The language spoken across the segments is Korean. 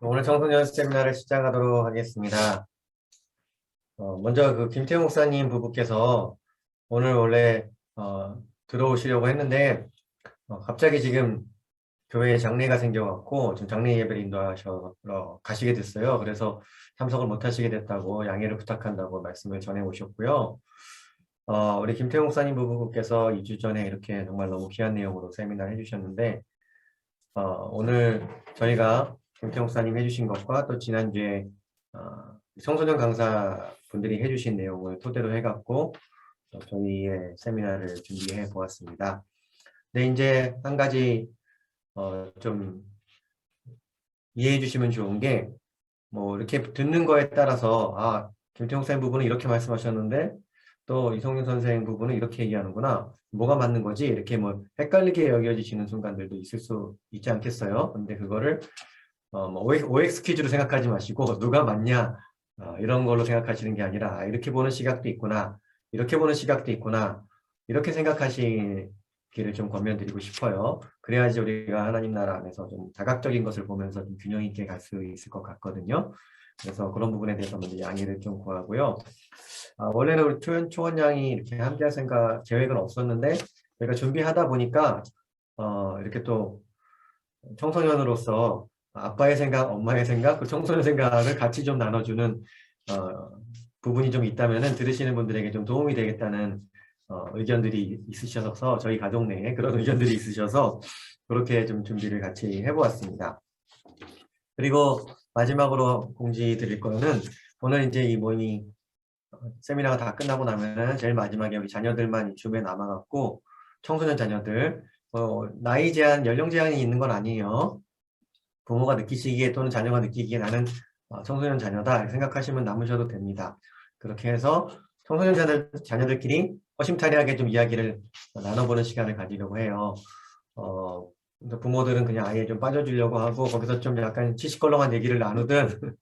오늘 청소년 세미나를 시작하도록 하겠습니다. 먼저 김태용 목사님 부부께서 오늘 원래 들어오시려고 했는데 갑자기 지금 교회에 장례가 생겨갖고 지금 장례 예배를 인도하셔 가시게 됐어요. 그래서 참석을 못 하시게 됐다고 양해를 부탁한다고 말씀을 전해 오셨고요. 우리 김태용 목사님 부부께서 2주 전에 이렇게 정말 너무 귀한 내용으로 세미나를 해주셨는데 오늘 저희가 김태용 목사님 해주신 것과 또 지난주에 청소년 강사분들이 해주신 내용을 토대로 해갖고 저희의 세미나를 준비해 보았습니다. 근데 이제 한 가지 좀 이해해 주시면 좋은 게 뭐 이렇게 듣는 거에 따라서 김태용 선생님 부분은 이렇게 말씀하셨는데 또 이성윤 선생님 부분은 이렇게 얘기하는구나. 뭐가 맞는 거지? 이렇게 뭐 헷갈리게 여겨지시는 순간들도 있을 수 있지 않겠어요? 근데 그거를 뭐 OX 퀴즈로 생각하지 마시고 누가 맞냐 이런 걸로 생각하시는 게 아니라 이렇게 보는 시각도 있구나. 이렇게 보는 시각도 있구나. 이렇게 생각하시기를 좀 권면드리고 싶어요. 그래야지 우리가 하나님 나라 안에서 좀 다각적인 것을 보면서 좀 균형 있게 갈 수 있을 것 같거든요. 그래서 그런 부분에 대해서 먼저 양해를 좀 구하고요. 원래는 우리 초원 양이 이렇게 함께할 계획은 없었는데 저희가 준비하다 보니까 이렇게 또 청소년으로서 아빠의 생각, 엄마의 생각, 그 청소년 생각을 같이 좀 나눠주는 부분이 좀 있다면은 들으시는 분들에게 좀 도움이 되겠다는 의견들이 있으셔서 저희 가족 내에 그런 의견들이 있으셔서 그렇게 좀 준비를 같이 해보았습니다. 그리고 마지막으로 공지 드릴 거는 오늘 이제 이 모임이 세미나가 다 끝나고 나면은 제일 마지막에 우리 자녀들만 줌에 남아갖고 청소년 자녀들 나이 제한, 연령 제한이 있는 건 아니에요. 부모가 느끼시기에 또는 자녀가 느끼기에 나는 청소년 자녀다 생각하시면 남으셔도 됩니다. 그렇게 해서 청소년 자녀들끼리 허심탄회하게 좀 이야기를 나눠보는 시간을 가지려고 해요. 부모들은 그냥 아예 좀 빠져주려고 하고 거기서 좀 약간 치시껄렁한 얘기를 나누든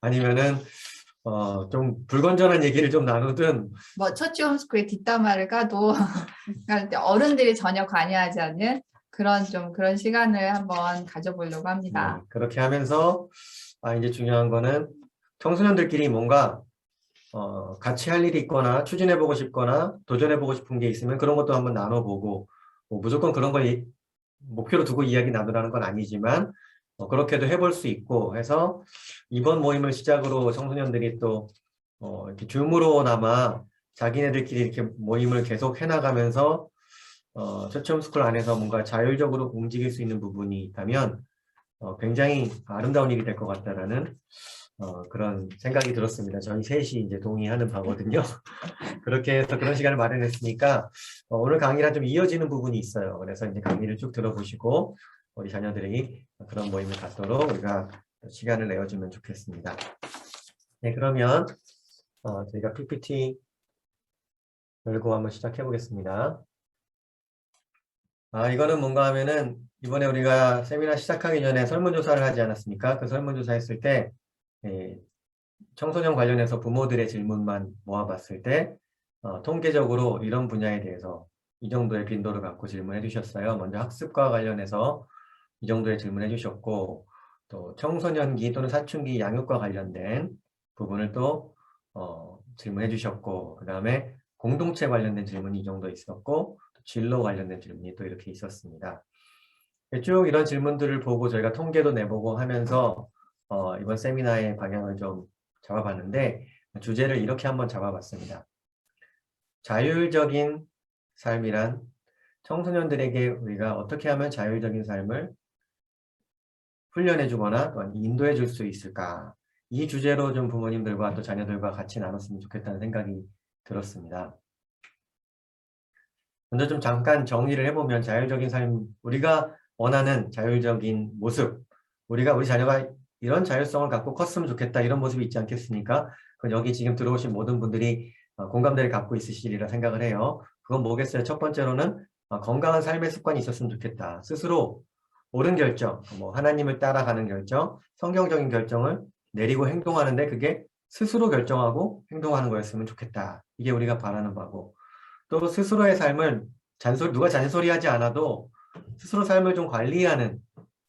아니면은 좀 불건전한 얘기를 좀 나누든 뭐 처치 홈스쿨의 뒷담화를 까도 그러니까 어른들이 전혀 관여하지 않는 그런 시간을 한번 가져보려고 합니다. 네, 그렇게 하면서 이제 중요한 거는 청소년들끼리 뭔가 같이 할 일이 있거나 추진해보고 싶거나 도전해보고 싶은 게 있으면 그런 것도 한번 나눠보고 뭐 무조건 그런 걸 목표로 두고 이야기 나누라는 건 아니지만 그렇게도 해볼 수 있고 해서 이번 모임을 시작으로 청소년들이 또 이렇게 줌으로나마 자기네들끼리 이렇게 모임을 계속 해나가면서 처치홈스쿨 안에서 뭔가 자율적으로 움직일 수 있는 부분이 있다면 굉장히 아름다운 일이 될 것 같다라는 그런 생각이 들었습니다. 저희 셋이 이제 동의하는 바거든요. 그렇게 해서 그런 시간을 마련했으니까 오늘 강의랑 좀 이어지는 부분이 있어요. 그래서 이제 강의를 쭉 들어보시고 우리 자녀들이 그런 모임을 갖도록 우리가 시간을 내어주면 좋겠습니다. 네, 그러면 저희가 PPT 열고 한번 시작해 보겠습니다. 이거는 뭔가 하면은 이번에 우리가 세미나 시작하기 전에 설문조사를 하지 않았습니까? 그 설문조사 했을 때 청소년 관련해서 부모들의 질문만 모아봤을 때 통계적으로 이런 분야에 대해서 이 정도의 빈도를 갖고 질문해 주셨어요. 먼저 학습과 관련해서 이 정도의 질문해 주셨고 또 청소년기 또는 사춘기 양육과 관련된 부분을 또 질문해 주셨고 그 다음에 공동체 관련된 질문이 이 정도 있었고 진로 관련된 질문이 또 이렇게 있었습니다. 쭉 이런 질문들을 보고 저희가 통계도 내보고 하면서 이번 세미나의 방향을 좀 잡아봤는데 주제를 이렇게 한번 잡아봤습니다. 자율적인 삶이란 청소년들에게 우리가 어떻게 하면 자율적인 삶을 훈련해 주거나 또한 인도해 줄 수 있을까? 이 주제로 좀 부모님들과 또 자녀들과 같이 나눴으면 좋겠다는 생각이 들었습니다. 먼저 좀 잠깐 정리를 해보면 자율적인 삶, 우리가 원하는 자율적인 모습, 우리 자녀가 이런 자율성을 갖고 컸으면 좋겠다 이런 모습이 있지 않겠습니까? 그건 여기 지금 들어오신 모든 분들이 공감대를 갖고 있으시리라 생각을 해요. 그건 뭐겠어요? 첫 번째로는 건강한 삶의 습관이 있었으면 좋겠다. 스스로 옳은 결정, 뭐 하나님을 따라가는 결정, 성경적인 결정을 내리고 행동하는데 그게 스스로 결정하고 행동하는 거였으면 좋겠다. 이게 우리가 바라는 바고 또 스스로의 삶을 누가 잔소리하지 않아도 스스로 삶을 좀 관리하는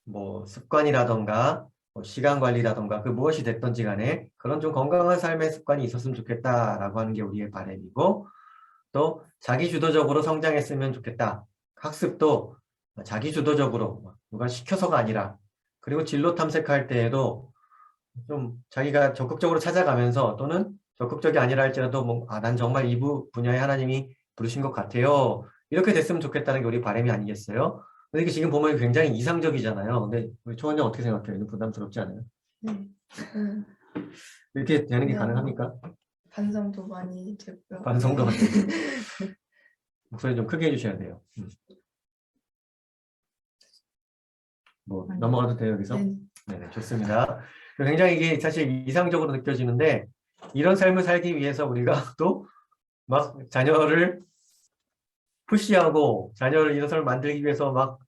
뭐 습관이라던가 뭐 시간 관리라던가 그 무엇이 됐던지 간에 그런 좀 건강한 삶의 습관이 있었으면 좋겠다라고 하는 게 우리의 바람이고 또 자기 주도적으로 성장했으면 좋겠다. 학습도 자기 주도적으로 누가 시켜서가 아니라 그리고 진로 탐색할 때에도 좀 자기가 적극적으로 찾아가면서 또는 적극적이 아니라 할지라도 뭐, 난 정말 이 분야에 하나님이 부르신 것 같아요. 이렇게 됐으면 좋겠다는 게 우리 바람이 아니겠어요? 근데 이게 지금 보면 굉장히 이상적이잖아요. 근데 우리 초원장 어떻게 생각해요? 이거 부담스럽지 않아요? 네. 이렇게 되는 게 네. 가능합니까? 반성도 많이 됐고요. 반성도 네. 많이 되고. 목소리 좀 크게 해주셔야 돼요. 뭐 넘어가도 돼요, 여기서? 네. 네, 좋습니다. 굉장히 이게 사실 이상적으로 느껴지는데 이런 삶을 살기 위해서 우리가 또 막 자녀를 푸시하고 자녀를 이런 삶을 만들기 위해서 막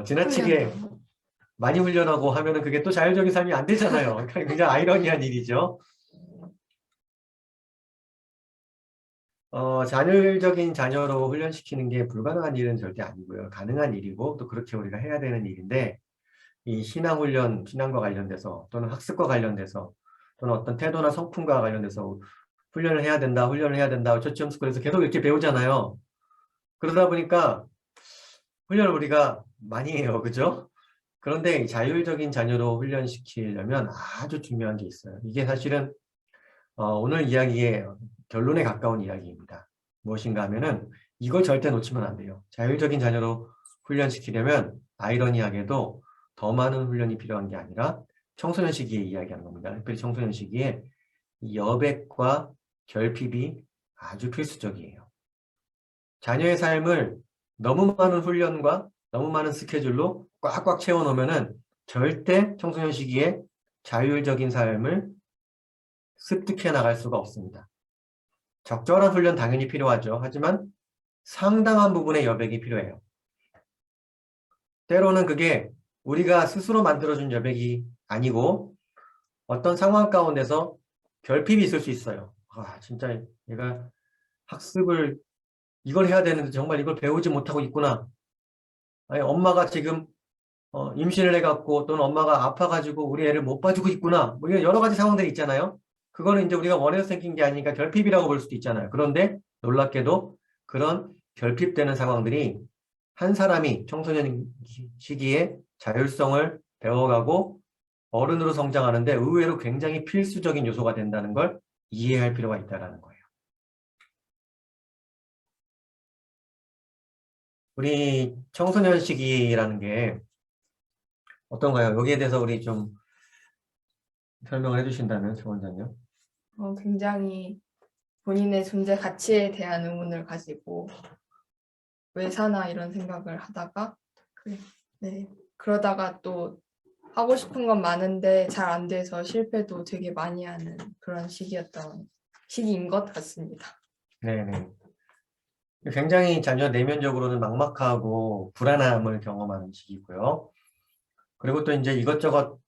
지나치게 훈련도. 많이 훈련하고 하면은 그게 또 자율적인 삶이 안 되잖아요. 그러니까 굉장히 아이러니한 일이죠. 자율적인 자녀로 훈련시키는 게 불가능한 일은 절대 아니고요. 가능한 일이고 또 그렇게 우리가 해야 되는 일인데 이 신앙훈련, 신앙과 관련돼서 또는 학습과 관련돼서 또는 어떤 태도나 성품과 관련돼서 훈련을 해야 된다. 처치홈스쿨에서 계속 이렇게 배우잖아요. 그러다 보니까 훈련을 우리가 많이 해요. 그죠? 그런데 이 자율적인 자녀로 훈련시키려면 아주 중요한 게 있어요. 이게 사실은 오늘 이야기의 결론에 가까운 이야기입니다. 무엇인가 하면은 이걸 절대 놓치면 안 돼요. 자율적인 자녀로 훈련시키려면 아이러니하게도 더 많은 훈련이 필요한 게 아니라 청소년 시기에 이야기하는 겁니다. 특별히 청소년 시기에 이 여백과 결핍이 아주 필수적이에요. 자녀의 삶을 너무 많은 훈련과 너무 많은 스케줄로 꽉꽉 채워놓으면은 절대 청소년 시기에 자율적인 삶을 습득해 나갈 수가 없습니다. 적절한 훈련 당연히 필요하죠. 하지만 상당한 부분의 여백이 필요해요. 때로는 그게 우리가 스스로 만들어준 여백이 아니고 어떤 상황 가운데서 결핍이 있을 수 있어요. 진짜 얘가 학습을 이걸 해야 되는데 정말 이걸 배우지 못하고 있구나. 아니, 엄마가 지금 임신을 해갖고 또는 엄마가 아파가지고 우리 애를 못 봐주고 있구나. 뭐 이런 여러 가지 상황들이 있잖아요. 그거는 이제 우리가 원해서 생긴 게 아니니까 결핍이라고 볼 수도 있잖아요. 그런데 놀랍게도 그런 결핍되는 상황들이 한 사람이 청소년 시기에 자율성을 배워가고 어른으로 성장하는데 의외로 굉장히 필수적인 요소가 된다는 걸 이해할 필요가 있다는 거예요. 우리 청소년 시기라는 게 어떤가요? 여기에 대해서 우리 좀 설명을 해주신다면, 조 원장님. 굉장히 본인의 존재 가치에 대한 의문을 가지고 왜 사나 이런 생각을 하다가 네. 그러다가 또 하고 싶은 건 많은데 잘 안 돼서 실패도 되게 많이 하는 그런 시기인 것 같습니다. 네네. 굉장히 자녀 내면적으로는 막막하고 불안함을 경험하는 시기고요. 그리고 또 이제 이것저것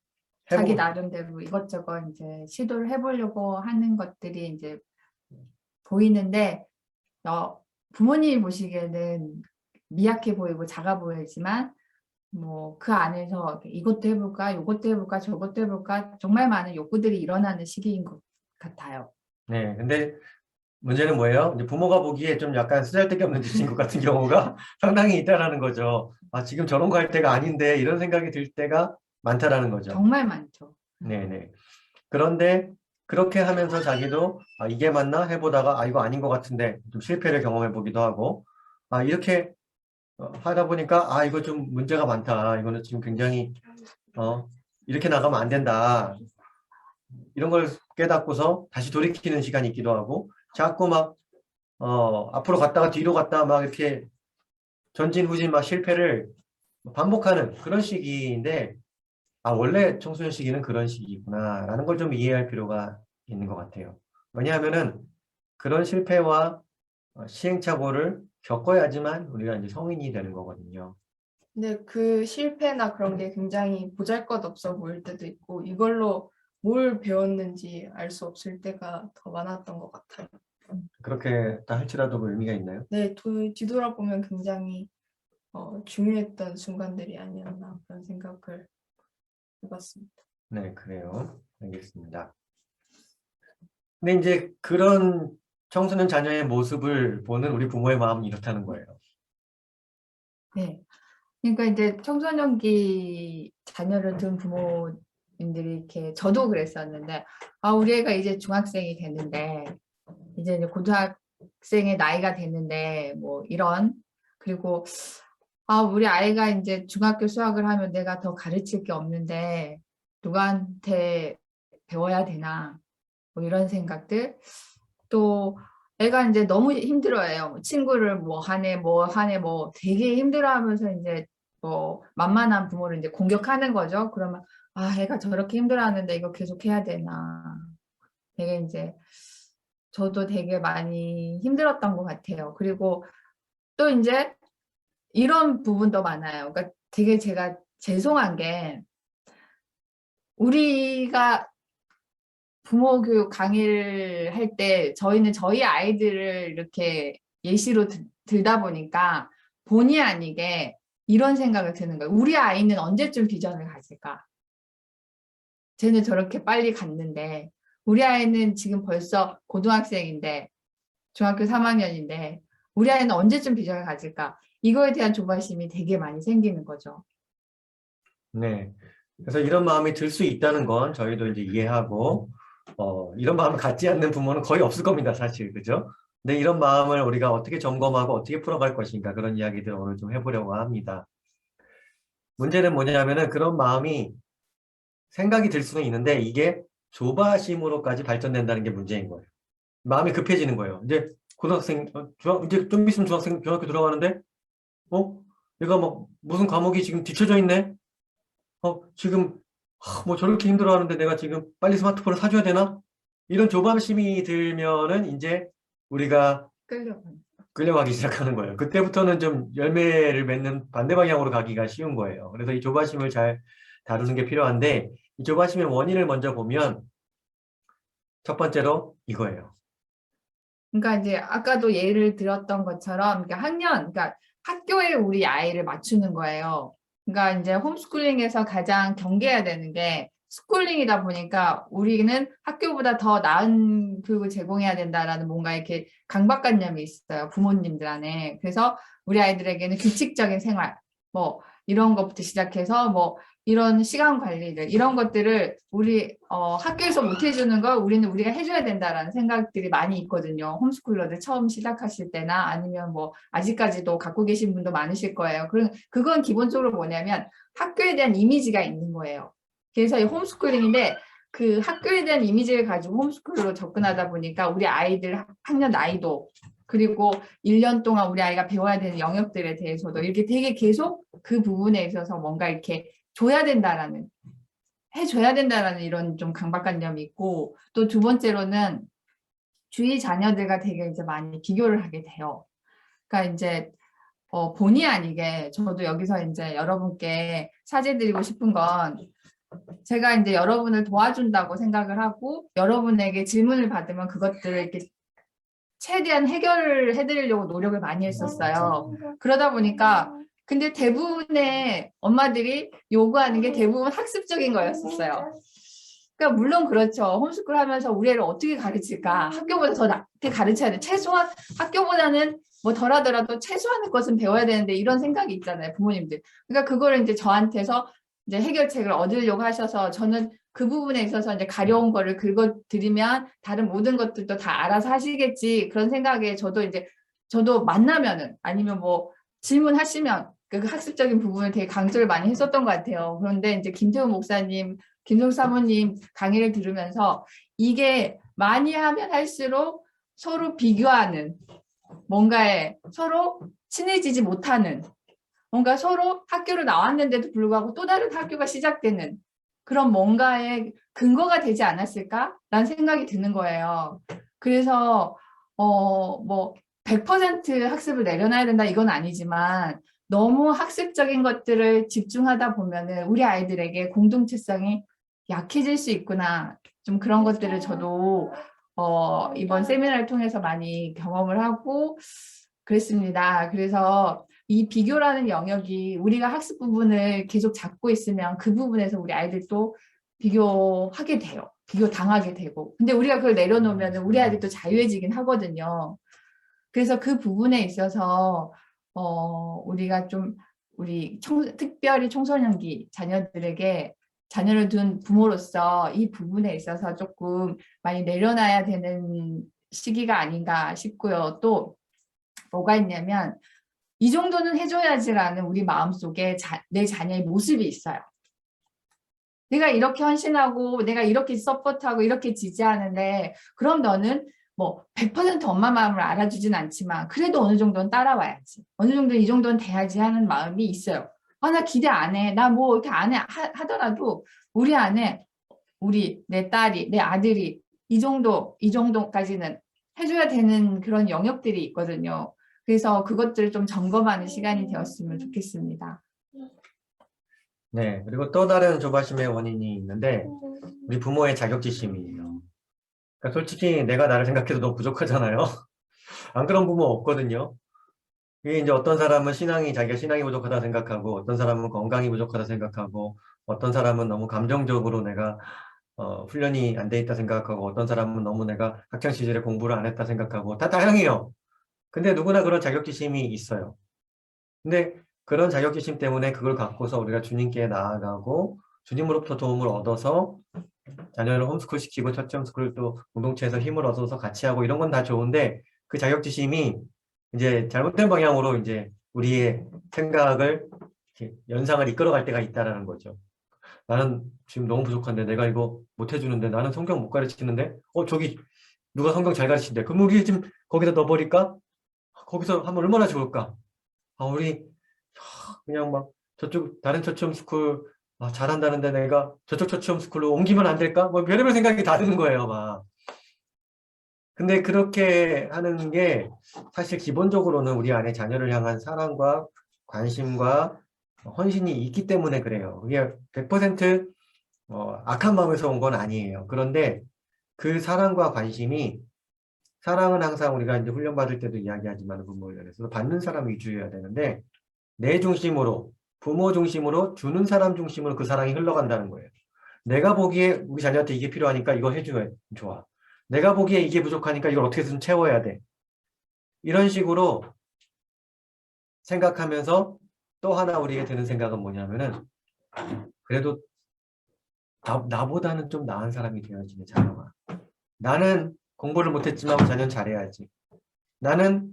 자기 나름대로 이것저것 이제 시도를 해보려고 하는 것들이 이제 보이는데 부모님이 보시기에는 미약해 보이고 작아 보이지만 뭐 그 안에서 이것도 해볼까, 이것도 해볼까, 저것도 해볼까 정말 많은 욕구들이 일어나는 시기인 것 같아요. 네, 근데 문제는 뭐예요? 이제 부모가 보기에 좀 약간 쓰잘데기 없는 친구 같은 경우가 상당히 있다라는 거죠. 지금 저런 거 할 때가 아닌데 이런 생각이 들 때가 많다라는 거죠. 정말 많죠. 네네. 그런데 그렇게 하면서 자기도 이게 맞나 해보다가 이거 아닌 것 같은데 좀 실패를 경험해 보기도 하고 이렇게 하다 보니까 이거 좀 문제가 많다. 이거는 지금 굉장히 이렇게 나가면 안 된다. 이런 걸 깨닫고서 다시 돌이키는 시간이 있기도 하고 자꾸 막 앞으로 갔다가 뒤로 갔다 막 이렇게 전진 후진 막 실패를 반복하는 그런 시기인데 원래 청소년 시기는 그런 시기구나 라는 걸 좀 이해할 필요가 있는 것 같아요. 왜냐하면은 그런 실패와 시행착오를 겪어야지만 우리가 이제 성인이 되는 거거든요. 근데 그 실패나 그런 게 굉장히 보잘것없어 보일 때도 있고 이걸로 뭘 배웠는지 알 수 없을 때가 더 많았던 것 같아요. 그렇게 다 할지라도 뭐 의미가 있나요? 네, 뒤돌아보면 굉장히 중요했던 순간들이 아니었나 그런 생각을 해봤습니다. 네, 그래요. 알겠습니다. 근데 이제 그런 청소년 자녀의 모습을 보는 우리 부모의 마음이 이렇다는 거예요. 네. 그러니까 이제 청소년기 자녀를 둔 부모님들이 이렇게 저도 그랬었는데 우리 애가 이제 중학생이 됐는데 이제 고등학생의 나이가 됐는데 뭐 이런 그리고 우리 아이가 이제 중학교 수학을 하면 내가 더 가르칠 게 없는데 누구한테 배워야 되나 뭐 이런 생각들 또 애가 이제 너무 힘들어해요. 친구를 뭐 하네 뭐 되게 힘들어하면서 이제 뭐 만만한 부모를 이제 공격하는 거죠. 그러면 애가 저렇게 힘들어하는데 이거 계속 해야 되나. 되게 이제 저도 되게 많이 힘들었던 것 같아요. 그리고 또 이제 이런 부분도 많아요. 그러니까 되게 제가 죄송한 게 우리가 부모 교육 강의를 할 때 저희는 저희 아이들을 이렇게 예시로 들다 보니까 본의 아니게 이런 생각을 드는 거예요. 우리 아이는 언제쯤 비전을 가질까? 쟤는 저렇게 빨리 갔는데 우리 아이는 지금 벌써 고등학생인데 중학교 3학년인데 우리 아이는 언제쯤 비전을 가질까? 이거에 대한 조바심이 되게 많이 생기는 거죠. 네. 그래서 이런 마음이 들 수 있다는 건 저희도 이제 이해하고, 이런 마음을 갖지 않는 부모는 거의 없을 겁니다, 사실. 그죠? 근데 이런 마음을 우리가 어떻게 점검하고 어떻게 풀어갈 것인가 그런 이야기들 오늘 좀 해보려고 합니다. 문제는 뭐냐면은 그런 마음이 생각이 들 수는 있는데 이게 조바심으로까지 발전된다는 게 문제인 거예요. 마음이 급해지는 거예요. 이제 고등학생, 이제 좀 있으면 중학교 들어가는데, 얘가 막 무슨 과목이 지금 뒤쳐져 있네? 지금 뭐 저렇게 힘들어하는데 내가 지금 빨리 스마트폰을 사줘야 되나? 이런 조바심이 들면은 이제 우리가 끌려가기 시작하는 거예요. 그때부터는 좀 열매를 맺는 반대 방향으로 가기가 쉬운 거예요. 그래서 이 조바심을 잘 다루는 게 필요한데 이 조바심의 원인을 먼저 보면 첫 번째로 이거예요. 그러니까 이제 아까도 예를 들었던 것처럼 그러니까 학교에 우리 아이를 맞추는 거예요. 그러니까 이제 홈스쿨링에서 가장 경계해야 되는 게 스쿨링이다 보니까 우리는 학교보다 더 나은 교육을 제공해야 된다라는 뭔가 이렇게 강박관념이 있어요. 부모님들 안에. 그래서 우리 아이들에게는 규칙적인 생활, 뭐 이런 것부터 시작해서 뭐 이런 시간 관리를 이런 것들을 우리 학교에서 못 해주는 걸 우리가 해줘야 된다라는 생각들이 많이 있거든요. 홈스쿨러들 처음 시작하실 때나 아니면 뭐 아직까지도 갖고 계신 분도 많으실 거예요. 그건 기본적으로 뭐냐면 학교에 대한 이미지가 있는 거예요. 그래서 이 홈스쿨링인데 그 학교에 대한 이미지를 가지고 홈스쿨로 접근하다 보니까 우리 아이들 학년 나이도 그리고 1년 동안 우리 아이가 배워야 되는 영역들에 대해서도 이렇게 되게 계속 그 부분에 있어서 뭔가 이렇게 해줘야 된다라는 이런 좀 강박관념이 있고 또 두 번째로는 주위 자녀들과 되게 이제 많이 비교를 하게 돼요. 그러니까 이제 본의 아니게 저도 여기서 이제 여러분께 사죄드리고 싶은 건 제가 이제 여러분을 도와준다고 생각을 하고 여러분에게 질문을 받으면 그것들을 이렇게 최대한 해결을 해드리려고 노력을 많이 했었어요. 그러다 보니까 근데 대부분의 엄마들이 요구하는 게 대부분 학습적인 거였었어요. 그러니까 물론 그렇죠. 홈스쿨 하면서 우리 애를 어떻게 가르칠까? 학교보다 더 낫게 가르쳐야 돼. 최소한 학교보다는 뭐 덜하더라도 최소한의 것은 배워야 되는데 이런 생각이 있잖아요. 부모님들. 그러니까 그거를 이제 저한테서 이제 해결책을 얻으려고 하셔서 저는 그 부분에 있어서 이제 가려운 거를 긁어드리면 다른 모든 것들도 다 알아서 하시겠지. 그런 생각에 저도 만나면은 아니면 뭐 질문하시면 그 학습적인 부분을 되게 강조를 많이 했었던 것 같아요. 그런데 이제 김태훈 목사님, 김종 사모님 강의를 들으면서 이게 많이 하면 할수록 서로 비교하는 뭔가에 서로 친해지지 못하는 뭔가 서로 학교를 나왔는데도 불구하고 또 다른 학교가 시작되는 그런 뭔가의 근거가 되지 않았을까라는 생각이 드는 거예요. 그래서 뭐 100% 학습을 내려놔야 된다 이건 아니지만 너무 학습적인 것들을 집중하다 보면은 우리 아이들에게 공동체성이 약해질 수 있구나. 좀 그런 것들을 저도 이번 세미나를 통해서 많이 경험을 하고 그랬습니다. 그래서 이 비교라는 영역이 우리가 학습 부분을 계속 잡고 있으면 그 부분에서 우리 아이들도 비교하게 돼요. 비교 당하게 되고. 근데 우리가 그걸 내려놓으면 우리 아이들도 자유해지긴 하거든요. 그래서 그 부분에 있어서 우리가 좀 우리 특별히 청소년기 자녀들에게 자녀를 둔 부모로서 이 부분에 있어서 조금 많이 내려놔야 되는 시기가 아닌가 싶고요. 또 뭐가 있냐면 이 정도는 해줘야지라는 우리 마음속에 내 자녀의 모습이 있어요. 내가 이렇게 헌신하고 내가 이렇게 서포트하고 이렇게 지지하는데 그럼 너는 뭐 100% 엄마 마음을 알아주진 않지만 그래도 어느 정도는 따라와야지. 어느 정도 이 정도는 돼야지 하는 마음이 있어요. 아, 나 기대 안 해. 나 뭐 이렇게 안 해. 하더라도 우리 안에 내 딸이, 내 아들이 이 정도까지는 해줘야 되는 그런 영역들이 있거든요. 그래서 그것들을 좀 점검하는 시간이 되었으면 좋겠습니다. 네, 그리고 또 다른 조바심의 원인이 있는데 우리 부모의 자격지심이에요. 그러니까 솔직히 내가 나를 생각해도 너무 부족하잖아요. 안 그런 부모 없거든요. 이게 이제 어떤 사람은 자기가 신앙이 부족하다 생각하고, 어떤 사람은 건강이 부족하다 생각하고, 어떤 사람은 너무 감정적으로 내가 훈련이 안 돼 있다 생각하고, 어떤 사람은 너무 내가 학창 시절에 공부를 안 했다 생각하고, 다 다양해요. 근데 누구나 그런 자격지심이 있어요. 근데 그런 자격지심 때문에 그걸 갖고서 우리가 주님께 나아가고, 주님으로부터 도움을 얻어서 자녀를 홈스쿨 시키고 첫째 홈스쿨 또 공동체에서 힘을 얻어서 같이 하고 이런 건 다 좋은데 그 자격지심이 이제 잘못된 방향으로 이제 우리의 생각을 연상을 이끌어갈 때가 있다라는 거죠. 나는 지금 너무 부족한데 내가 이거 못 해주는데 나는 성경 못 가르치는데 저기 누가 성경 잘 가르친대. 그럼 우리 지금 거기다 넣어버릴까? 거기서 하면 얼마나 좋을까? 우리 그냥 막 저쪽 다른 처치 홈스쿨 잘한다는데 내가 저쪽 처치 홈스쿨로 옮기면 안 될까? 뭐 별의별 생각이 다 드는 거예요, 막. 근데 그렇게 하는 게 사실 기본적으로는 우리 안에 자녀를 향한 사랑과 관심과 헌신이 있기 때문에 그래요. 그게 100% 악한 마음에서 온 건 아니에요. 그런데 그 사랑과 관심이 사랑은 항상 우리가 이제 훈련받을 때도 이야기하지만 부모 훈련에서 받는 사람 위주여야 되는데 내 중심으로 부모 중심으로 주는 사람 중심으로 그 사랑이 흘러간다는 거예요. 내가 보기에 우리 자녀한테 이게 필요하니까 이거 해줘야 좋아. 내가 보기에 이게 부족하니까 이걸 어떻게든 채워야 돼. 이런 식으로 생각하면서 또 하나 우리에게 드는 생각은 뭐냐면은 그래도 나보다는 좀 나은 사람이 되어야지 내 자녀가. 나는 공부를 못했지만 자녀는 잘해야지. 나는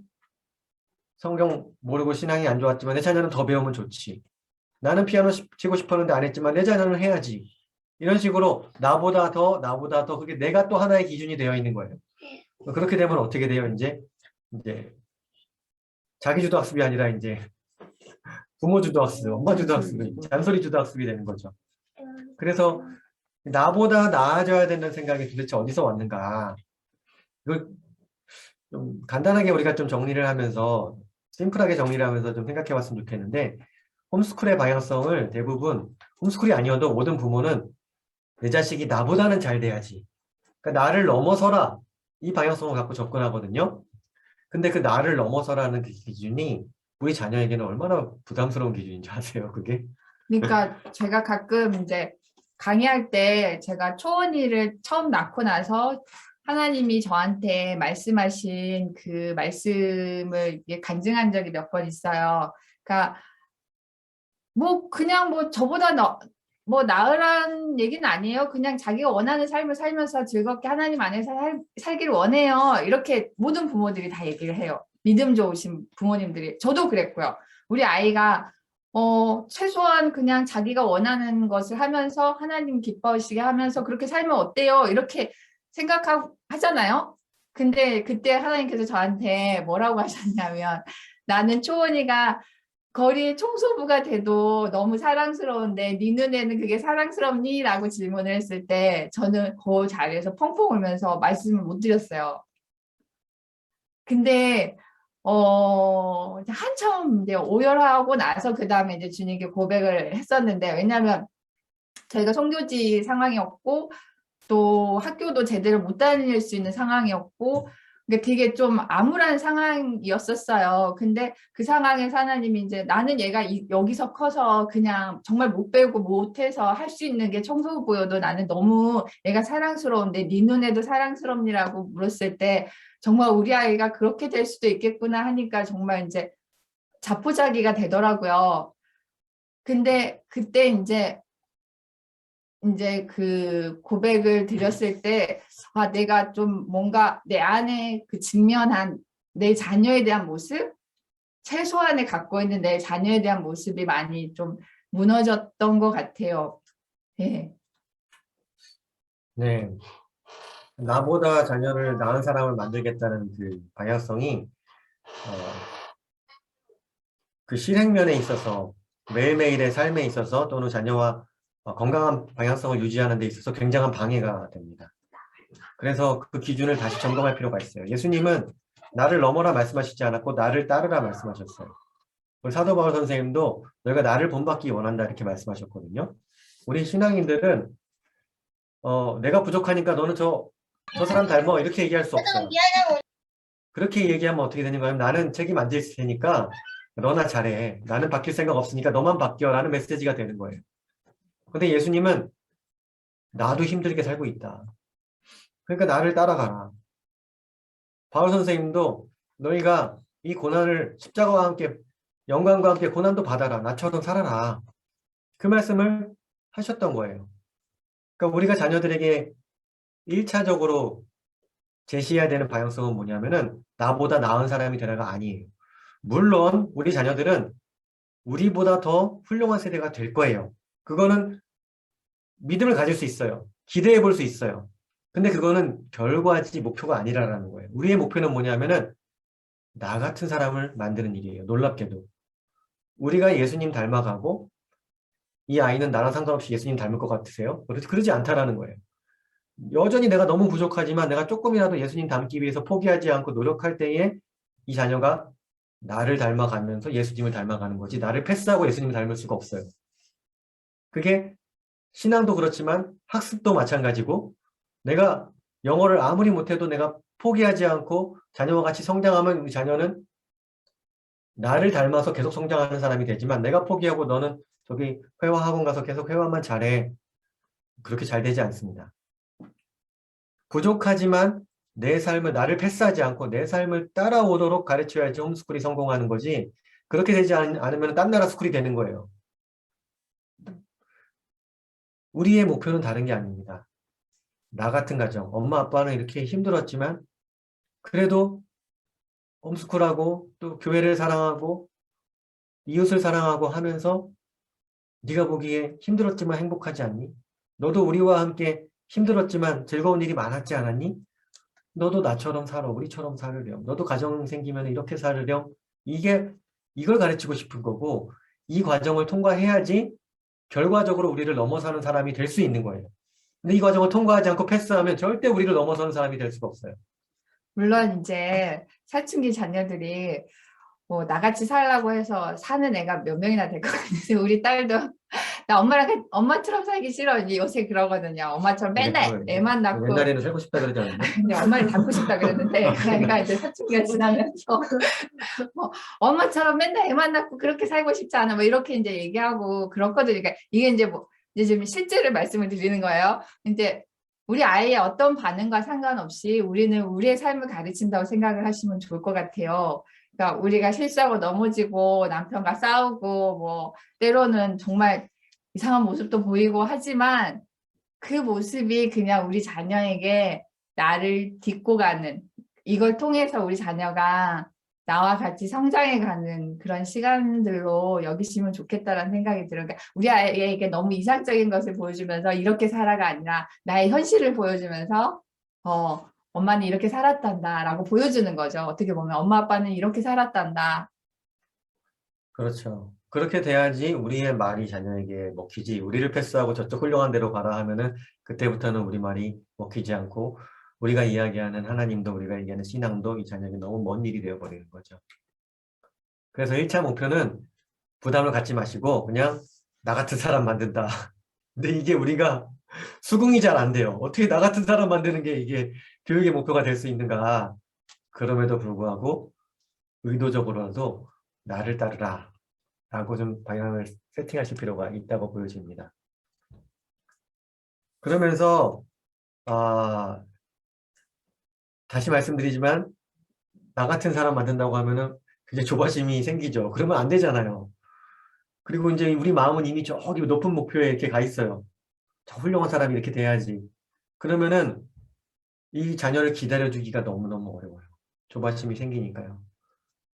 성경 모르고 신앙이 안 좋았지만 내 자녀는 더 배우면 좋지. 나는 피아노 치고 싶었는데 안 했지만 내 자녀는 해야지. 이런 식으로 나보다 더 그게 내가 또 하나의 기준이 되어 있는 거예요. 그렇게 되면 어떻게 돼요? 이제 자기 주도 학습이 아니라 이제 부모 주도 학습, 엄마 주도 학습, 잔소리 주도 학습이 되는 거죠. 그래서 나보다 나아져야 되는 생각이 도대체 어디서 왔는가? 이걸 좀 간단하게 우리가 좀 정리를 하면서 심플하게 정리를 하면서 좀 생각해 봤으면 좋겠는데 홈스쿨의 방향성을 대부분 홈스쿨이 아니어도 모든 부모는 내 자식이 나보다는 잘 돼야지. 그러니까 나를 넘어서라. 이 방향성을 갖고 접근하거든요. 근데 그 나를 넘어서라는 그 기준이 우리 자녀에게는 얼마나 부담스러운 기준인지 아세요, 그게? 그러니까 제가 가끔 이제 강의할 때 제가 초원이를 처음 낳고 나서 하나님이 저한테 말씀하신 그 말씀을 간증한 적이 몇 번 있어요. 그러니까 뭐 그냥 뭐 저보다 뭐 나으란 얘기는 아니에요. 그냥 자기가 원하는 삶을 살면서 즐겁게 하나님 안에서 살기를 원해요. 이렇게 모든 부모들이 다 얘기를 해요. 믿음 좋으신 부모님들이. 저도 그랬고요. 우리 아이가 최소한 그냥 자기가 원하는 것을 하면서 하나님 기뻐하시게 하면서 그렇게 살면 어때요? 이렇게 하잖아요. 근데 그때 하나님께서 저한테 뭐라고 하셨냐면 나는 초원이가 거리 청소부가 돼도 너무 사랑스러운데 네 눈에는 그게 사랑스럽니? 라고 질문을 했을 때 저는 그 자리에서 펑펑 울면서 말씀을 못 드렸어요. 근데 한참 이제 오열하고 나서 그 다음에 이제 주님께 고백을 했었는데 왜냐하면 저희가 성교지 상황이었고 또 학교도 제대로 못 다닐 수 있는 상황이었고 그러니까 되게 좀 암울한 상황이었었어요. 근데 그 상황에서 하나님이 이제 나는 얘가 여기서 커서 그냥 정말 못 배우고 못해서 할 수 있는 게 청소부여도 나는 너무 얘가 사랑스러운데 네 눈에도 사랑스럽니라고 물었을 때 정말 우리 아이가 그렇게 될 수도 있겠구나 하니까 정말 이제 자포자기가 되더라고요. 근데 그때 이제 그 고백을 드렸을 때, 아, 내가 좀 뭔가 내 안에 그 직면한 내 자녀에 대한 모습, 최소한에 갖고 있는 내 자녀에 대한 모습이 많이 좀 무너졌던 것 같아요. 예. 네. 나보다 자녀를 낳은 사람을 만들겠다는 그 방향성이 그 실행면에 있어서 매일매일의 삶에 있어서 또는 자녀와 건강한 방향성을 유지하는 데 있어서 굉장한 방해가 됩니다. 그래서 그 기준을 다시 점검할 필요가 있어요. 예수님은 나를 넘어라 말씀하시지 않았고 나를 따르라 말씀하셨어요. 우리 사도 바울 선생님도 너희가 나를 본받기 원한다 이렇게 말씀하셨거든요. 우리 신앙인들은 내가 부족하니까 너는 저 사람 닮아 이렇게 얘기할 수 없어요. 그렇게 얘기하면 어떻게 되는 거냐면 나는 책임 안 질 테니까 너나 잘해. 나는 바뀔 생각 없으니까 너만 바뀌어라는 메시지가 되는 거예요. 근데 예수님은 나도 힘들게 살고 있다. 그러니까 나를 따라가라. 바울 선생님도 너희가 이 고난을 십자가와 함께 영광과 함께 고난도 받아라. 나처럼 살아라. 그 말씀을 하셨던 거예요. 그러니까 우리가 자녀들에게 1차적으로 제시해야 되는 방향성은 뭐냐면은 나보다 나은 사람이 되라가 아니에요. 물론 우리 자녀들은 우리보다 더 훌륭한 세대가 될 거예요. 그거는 믿음을 가질 수 있어요. 기대해 볼 수 있어요. 근데 그거는 결과지 목표가 아니라는 거예요. 우리의 목표는 뭐냐면은 나 같은 사람을 만드는 일이에요. 놀랍게도. 우리가 예수님 닮아가고 이 아이는 나랑 상관없이 예수님 닮을 것 같으세요? 그러지 않다라는 거예요. 여전히 내가 너무 부족하지만 내가 조금이라도 예수님 닮기 위해서 포기하지 않고 노력할 때에 이 자녀가 나를 닮아가면서 예수님을 닮아가는 거지 나를 패스하고 예수님을 닮을 수가 없어요. 그게 신앙도 그렇지만 학습도 마찬가지고 내가 영어를 아무리 못해도 내가 포기하지 않고 자녀와 같이 성장하면 우리 자녀는 나를 닮아서 계속 성장하는 사람이 되지만 내가 포기하고 너는 저기 회화 학원 가서 계속 회화만 잘해. 그렇게 잘 되지 않습니다. 부족하지만 내 삶을 나를 패스하지 않고 내 삶을 따라오도록 가르쳐야지 홈스쿨이 성공하는 거지 그렇게 되지 않으면 딴 나라 스쿨이 되는 거예요. 우리의 목표는 다른 게 아닙니다. 나 같은 가정, 엄마 아빠는 이렇게 힘들었지만 그래도 홈스쿨하고 또 교회를 사랑하고 이웃을 사랑하고 하면서 네가 보기에 힘들었지만 행복하지 않니? 너도 우리와 함께 힘들었지만 즐거운 일이 많았지 않았니? 너도 나처럼 살아, 우리처럼 살으렴. 너도 가정 생기면 이렇게 살으렴. 이걸 가르치고 싶은 거고 이 과정을 통과해야지 결과적으로 우리를 넘어서는 사람이 될 수 있는 거예요. 근데 이 과정을 통과하지 않고 패스하면 절대 우리를 넘어서는 사람이 될 수가 없어요. 물론 이제 사춘기 자녀들이 뭐 나같이 살라고 해서 사는 애가 몇 명이나 될 것 같은데 우리 딸도 나 엄마처럼 살기 싫어 이제 요새 그러거든요. 엄마처럼 맨날 애만 낳고 옛날에는 살고 싶다 그러지 않았나? 근데 엄마를 닮고 싶다 그랬는데 그 애가 이제 사춘기가 지나면서 엄마처럼 맨날 애만 낳고 그렇게 살고 싶지 않아 뭐 이렇게 이제 얘기하고 그렇거든요. 그러니까 이게 이제 뭐 이제 지금 실제를 말씀을 드리는 거예요. 이제 우리 아이의 어떤 반응과 상관없이 우리는 우리의 삶을 가르친다고 생각을 하시면 좋을 것 같아요. 그러니까 우리가 실수하고 넘어지고 남편과 싸우고 뭐 때로는 정말 이상한 모습도 보이고 하지만 그 모습이 그냥 우리 자녀에게 나를 딛고 가는 이걸 통해서 우리 자녀가 나와 같이 성장해가는 그런 시간들로 여기시면 좋겠다라는 생각이 들어요. 그러니까 우리 아이에게 너무 이상적인 것을 보여주면서 이렇게 살아가 아니라 나의 현실을 보여주면서 엄마는 이렇게 살았단다 라고 보여주는 거죠. 어떻게 보면 엄마 아빠는 이렇게 살았단다. 그렇죠. 그렇게 돼야지 우리의 말이 자녀에게 먹히지 우리를 패스하고 저쪽 훌륭한 데로 가라 하면은 그때부터는 우리 말이 먹히지 않고 우리가 이야기하는 하나님도 우리가 얘기하는 신앙도 이 자녀에게 너무 먼 일이 되어버리는 거죠. 그래서 1차 목표는 부담을 갖지 마시고 그냥 나 같은 사람 만든다. 근데 이게 우리가 수긍이 잘 안 돼요. 어떻게 나 같은 사람 만드는 게 이게 교육의 목표가 될 수 있는가. 그럼에도 불구하고 의도적으로라도 나를 따르라 라고 좀 방향을 세팅하실 필요가 있다고 보여집니다. 그러면서 다시 말씀드리지만 나 같은 사람 만든다고 하면은 굉장히 조바심이 생기죠. 그러면 안 되잖아요. 그리고 이제 우리 마음은 이미 저기 높은 목표에 이렇게 가 있어요. 저 훌륭한 사람이 이렇게 돼야지. 그러면은 이 자녀를 기다려주기가 너무너무 어려워요. 조바심이 생기니까요.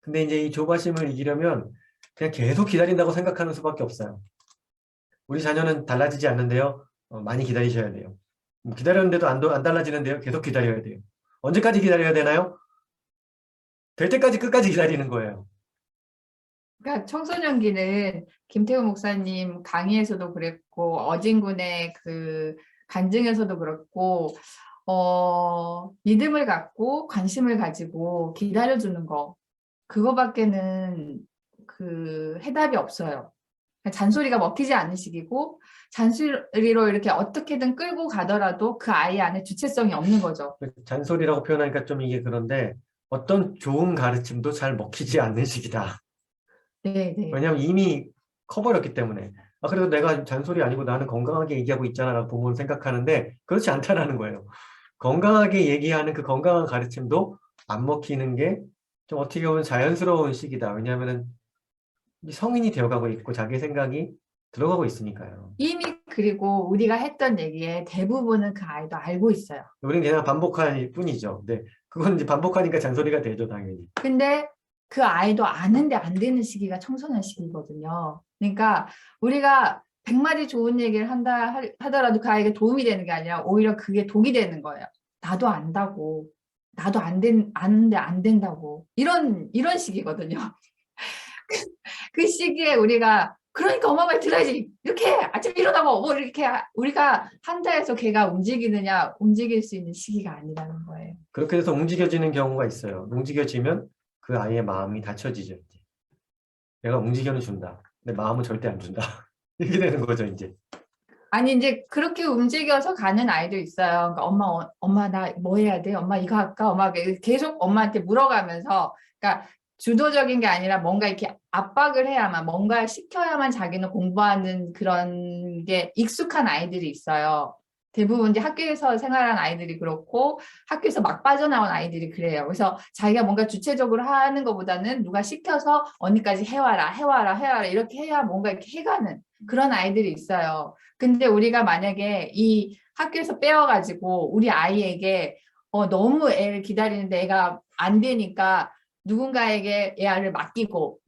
근데 이제 이 조바심을 이기려면 그냥 계속 기다린다고 생각하는 수밖에 없어요. 우리 자녀는 달라지지 않는데요. 많이 기다리셔야 돼요. 기다렸는데도 안 달라지는데요. 계속 기다려야 돼요. 언제까지 기다려야 되나요? 될 때까지 끝까지 기다리는 거예요. 그러니까 청소년기는 김태우 목사님 강의에서도 그랬고 어진군의 그 간증에서도 그렇고 믿음을 갖고 관심을 가지고 기다려주는 거 그거밖에는 그 해답이 없어요. 잔소리가 먹히지 않는 시기고 잔소리로 이렇게 어떻게든 끌고 가더라도 그 아이 안에 주체성이 없는 거죠. 잔소리라고 표현하니까 좀 이게 그런데 어떤 좋은 가르침도 잘 먹히지 않는 시기다. 네, 네. 왜냐하면 이미 커버렸기 때문에. 그래도 내가 잔소리 아니고 나는 건강하게 얘기하고 있잖아 라고 부모는 생각하는데 그렇지 않다라는 거예요. 건강하게 얘기하는 그 건강한 가르침도 안 먹히는 게 좀 어떻게 보면 자연스러운 시기다. 왜냐하면 성인이 되어가고 있고 자기 생각이 들어가고 있으니까요. 이미 그리고 우리가 했던 얘기에 대부분은 그 아이도 알고 있어요. 우리는 그냥 반복할 뿐이죠. 네, 그건 이제 반복하니까 잔소리가 되죠, 당연히. 근데 그 아이도 아는데 안 되는 시기가 청소년 시기거든요. 그러니까 우리가 100마디 좋은 얘기를 하더라도 그 아이에게 도움이 되는 게 아니라 오히려 그게 독이 되는 거예요. 나도 안다고. 나도 아는데 안 된다고. 이런 시기거든요. 그 시기에 우리가 그러니까 엄마 말 들어야지. 이렇게 아침에 일어나고 뭐 이렇게 우리가 한다해서 걔가 움직이느냐 움직일 수 있는 시기가 아니라는 거예요. 그렇게 해서 움직여지는 경우가 있어요. 움직여지면 그 아이의 마음이 닫혀지죠. 이제. 내가 움직여는 준다. 근데 마음은 절대 안 준다. 이렇게 되는 거죠, 이제. 아니 이제 그렇게 움직여서 가는 아이도 있어요. 그러니까 엄마 나 뭐 해야 돼? 엄마 이거 할까? 엄마 계속 엄마한테 물어가면서 그러니까 주도적인 게 아니라 뭔가 이렇게 압박을 해야만 뭔가 시켜야만 자기는 공부하는 그런 게 익숙한 아이들이 있어요. 대부분 이제 학교에서 생활하는 아이들이 그렇고 학교에서 막 빠져나온 아이들이 그래요. 그래서 자기가 뭔가 주체적으로 하는 것보다는 누가 시켜서 언니까지 해와라 이렇게 해야 뭔가 이렇게 해가는 그런 아이들이 있어요. 근데 우리가 만약에 이 학교에서 빼와가지고 우리 아이에게 너무 애를 기다리는데 애가 안 되니까 누군가에게 애를 맡기고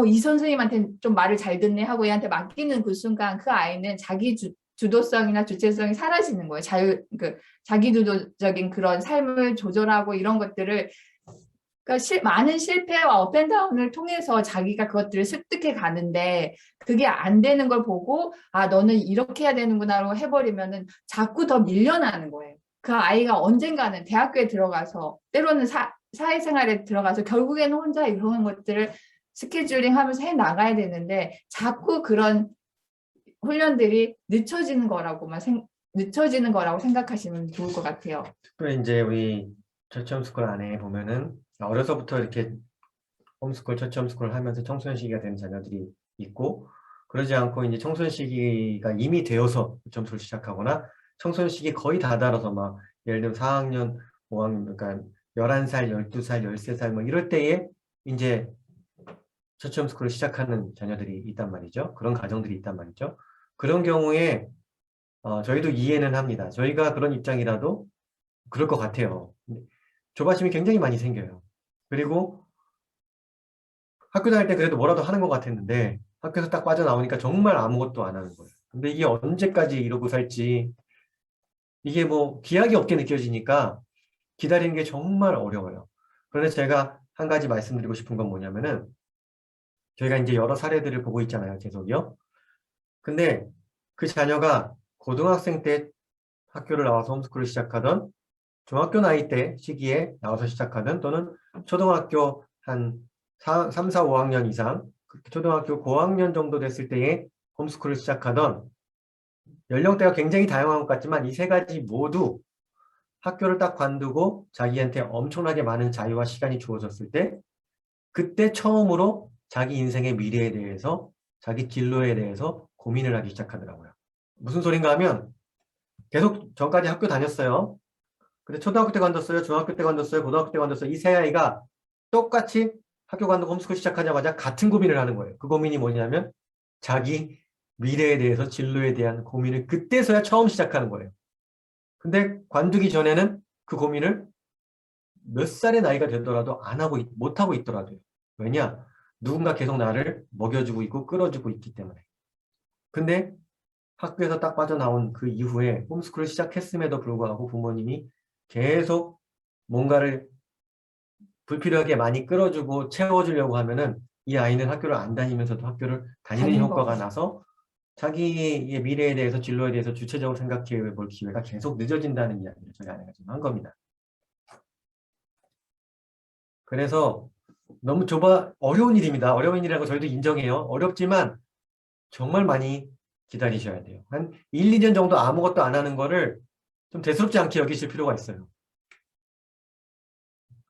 이 선생님한테 좀 말을 잘 듣네 하고 얘한테 맡기는 그 순간 그 아이는 자기 주도성이나 주체성이 사라지는 거예요. 자기주도적인 그런 삶을 조절하고 이런 것들을 그러니까 많은 실패와 업앤다운을 통해서 자기가 그것들을 습득해 가는데 그게 안 되는 걸 보고 너는 이렇게 해야 되는구나라고 해버리면은 자꾸 더 밀려나는 거예요. 그 아이가 언젠가는 대학교에 들어가서 때로는 사회생활에 들어가서 결국에는 혼자 이런 것들을 스케줄링 하면서 해 나가야 되는데 자꾸 그런 훈련들이 늦춰지는 거라고 생각하시면 좋을 것 같아요. 특별히 이제 우리 처치 홈스쿨 안에 보면은 어려서부터 이렇게 홈스쿨, 처치 홈스쿨을 하면서 청소년 시기가 된 자녀들이 있고 그러지 않고 이제 청소년 시기가 이미 되어서 점수를 시작하거나 청소년 시기 거의 다 달아서 막 예를 들면 4학년, 5학년 그러니까 11살, 12살, 13살 뭐 이럴 때에 이제 처치 홈스쿨을 시작하는 자녀들이 있단 말이죠. 그런 가정들이 있단 말이죠. 그런 경우에 저희도 이해는 합니다. 저희가 그런 입장이라도 그럴 것 같아요. 조바심이 굉장히 많이 생겨요. 그리고 학교 다닐 때 그래도 뭐라도 하는 것 같았는데 학교에서 딱 빠져나오니까 정말 아무것도 안 하는 거예요. 근데 이게 언제까지 이러고 살지 이게 뭐 기약이 없게 느껴지니까 기다리는 게 정말 어려워요. 그런데 제가 한 가지 말씀드리고 싶은 건 뭐냐면은 저희가 이제 여러 사례들을 보고 있잖아요. 계속요. 근데 그 자녀가 고등학생 때 학교를 나와서 홈스쿨을 시작하던 중학교 나이 때 시기에 나와서 시작하든 또는 초등학교 한 3, 4, 5학년 이상 초등학교 고학년 정도 됐을 때에 홈스쿨을 시작하던 연령대가 굉장히 다양한 것 같지만 이 세 가지 모두 학교를 딱 관두고 자기한테 엄청나게 많은 자유와 시간이 주어졌을 때 그때 처음으로 자기 인생의 미래에 대해서 자기 진로에 대해서 고민을 하기 시작하더라고요. 무슨 소린가 하면 계속 전까지 학교 다녔어요. 근데 초등학교 때 관뒀어요. 중학교 때 관뒀어요. 고등학교 때 관뒀어요. 이 세 아이가 똑같이 학교 관두고 홈스쿨 시작하자마자 같은 고민을 하는 거예요. 그 고민이 뭐냐면 자기 미래에 대해서 진로에 대한 고민을 그때서야 처음 시작하는 거예요. 근데 관두기 전에는 그 고민을 몇 살의 나이가 되더라도 안 하고 못 하고 있더라도요. 왜냐? 누군가 계속 나를 먹여주고 있고 끌어주고 있기 때문에. 근데 학교에서 딱 빠져나온 그 이후에 홈스쿨을 시작했음에도 불구하고 부모님이 계속 뭔가를 불필요하게 많이 끌어주고 채워주려고 하면은 이 아이는 학교를 안 다니면서도 학교를 다니는 다닌 효과가 거고. 나서 자기의 미래에 대해서 진로에 대해서 주체적으로 생각해 볼 기회가 계속 늦어진다는 이야기를 저희 아내가 지금 한 겁니다. 그래서 너무 어려운 일입니다. 어려운 일이라고 저희도 인정해요. 어렵지만 정말 많이 기다리셔야 돼요. 한 1, 2년 정도 아무것도 안 하는 거를 좀 대수롭지 않게 여기실 필요가 있어요.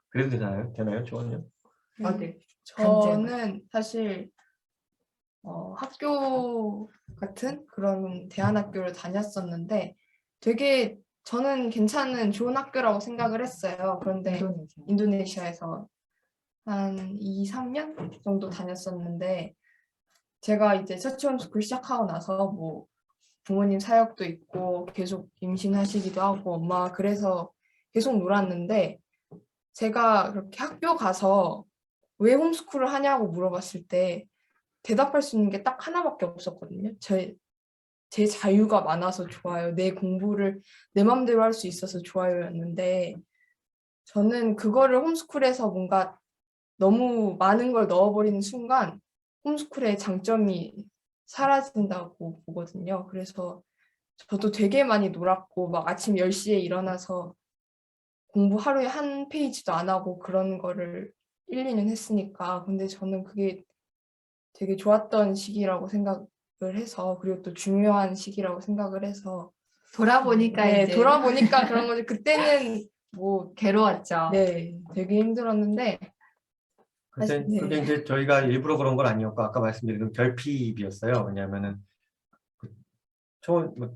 그래도 되나요? 되나요? 조언요? 어디? 저는 사실 학교 같은 그런 대안학교를 다녔었는데 되게 저는 괜찮은 좋은 학교라고 생각을 했어요. 그런데 인도네시아에서 한 2, 3년 정도 다녔었는데 제가 이제 처치 홈스쿨 시작하고 나서 뭐 부모님 사역도 있고 계속 임신하시기도 하고 엄마 그래서 계속 놀았는데 제가 그렇게 학교 가서 왜 홈스쿨을 하냐고 물어봤을 때 대답할 수 있는 게 딱 하나밖에 없었거든요. 제 자유가 많아서 좋아요. 내 공부를 내 맘대로 할 수 있어서 좋아요였는데 저는 그거를 홈스쿨에서 뭔가 너무 많은 걸 넣어버리는 순간 홈스쿨의 장점이 사라진다고 보거든요. 그래서 저도 되게 많이 놀았고 막 아침 10시에 일어나서 공부 하루에 한 페이지도 안 하고 그런 거를 1, 2년 했으니까. 근데 저는 그게 되게 좋았던 시기라고 생각을 해서 그리고 또 중요한 시기라고 생각을 해서 돌아보니까 네, 이제 돌아보니까 그런 거지. 그때는 뭐 괴로웠죠. 네, 되게 힘들었는데 그때 네. 그게 이제 저희가 일부러 그런 건 아니었고 아까 말씀드린 결핍이었어요. 왜냐하면은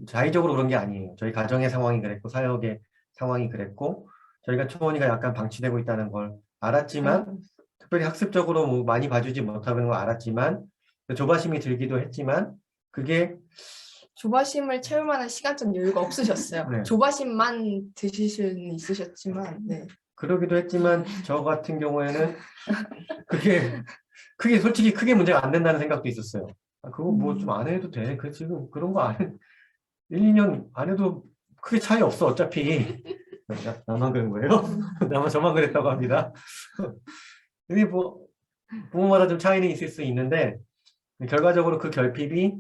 자의적으로 그런 게 아니에요. 저희 가정의 상황이 그랬고 사역의 상황이 그랬고 저희가 초원이가 약간 방치되고 있다는 걸 알았지만 특별히 학습적으로 뭐 많이 봐주지 못하는 걸 알았지만 조바심이 들기도 했지만 그게 조바심을 채울 만한 시간적 여유가 없으셨어요. 네. 조바심만 드실 수는 있으셨지만 네. 그러기도 했지만 저 같은 경우에는 그게 솔직히 크게 문제가 안 된다는 생각도 있었어요. 그거 뭐 좀 안 해도 돼. 그 지금 그런 거 안 해. 1, 2년 안 해도 크게 차이 없어 어차피. 나만 그런 거예요? 나만 저만 그랬다고 합니다. 근데 뭐 부모마다 좀 차이는 있을 수 있는데 결과적으로 그 결핍이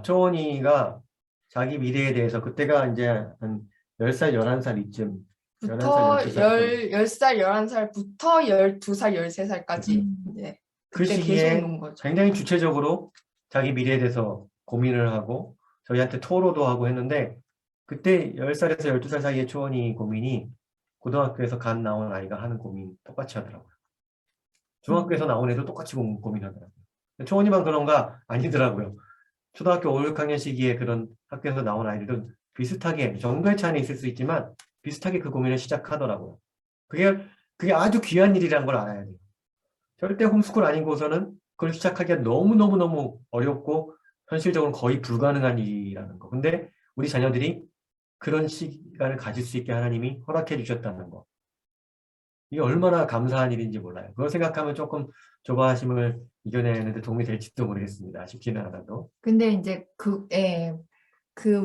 초원이가 자기 미래에 대해서 그때가 이제 한 10살, 11살 이쯤 11살, 12살 10살, 11살부터 12살, 13살까지 네. 그 그때 계속 시기에 논 거죠. 굉장히 주체적으로 자기 미래에 대해서 고민을 하고 저희한테 토로도 하고 했는데 그때 10살에서 12살 사이의 초원이 고민이 고등학교에서 갓 나온 아이가 하는 고민 똑같이 하더라고요. 중학교에서 나온 애도 똑같이 고민하더라고요. 초원이만 그런가? 아니더라고요. 초등학교 5, 6학년 시기에 그런 학교에서 나온 아이들은 비슷하게 정도의 차이는 있을 수 있지만 비슷하게 그 고민을 시작하더라고요. 그게 아주 귀한 일이라는 걸 알아야 돼요. 절대 홈스쿨 아니고서는 그걸 시작하기가 너무너무너무 어렵고 현실적으로 거의 불가능한 일이라는 거. 근데 우리 자녀들이 그런 시간을 가질 수 있게 하나님이 허락해 주셨다는 거. 이게 얼마나 감사한 일인지 몰라요. 그걸 생각하면 조금 조바심을 이겨내는데 도움이 될지도 모르겠습니다. 쉽지는 않아도. 근데 이제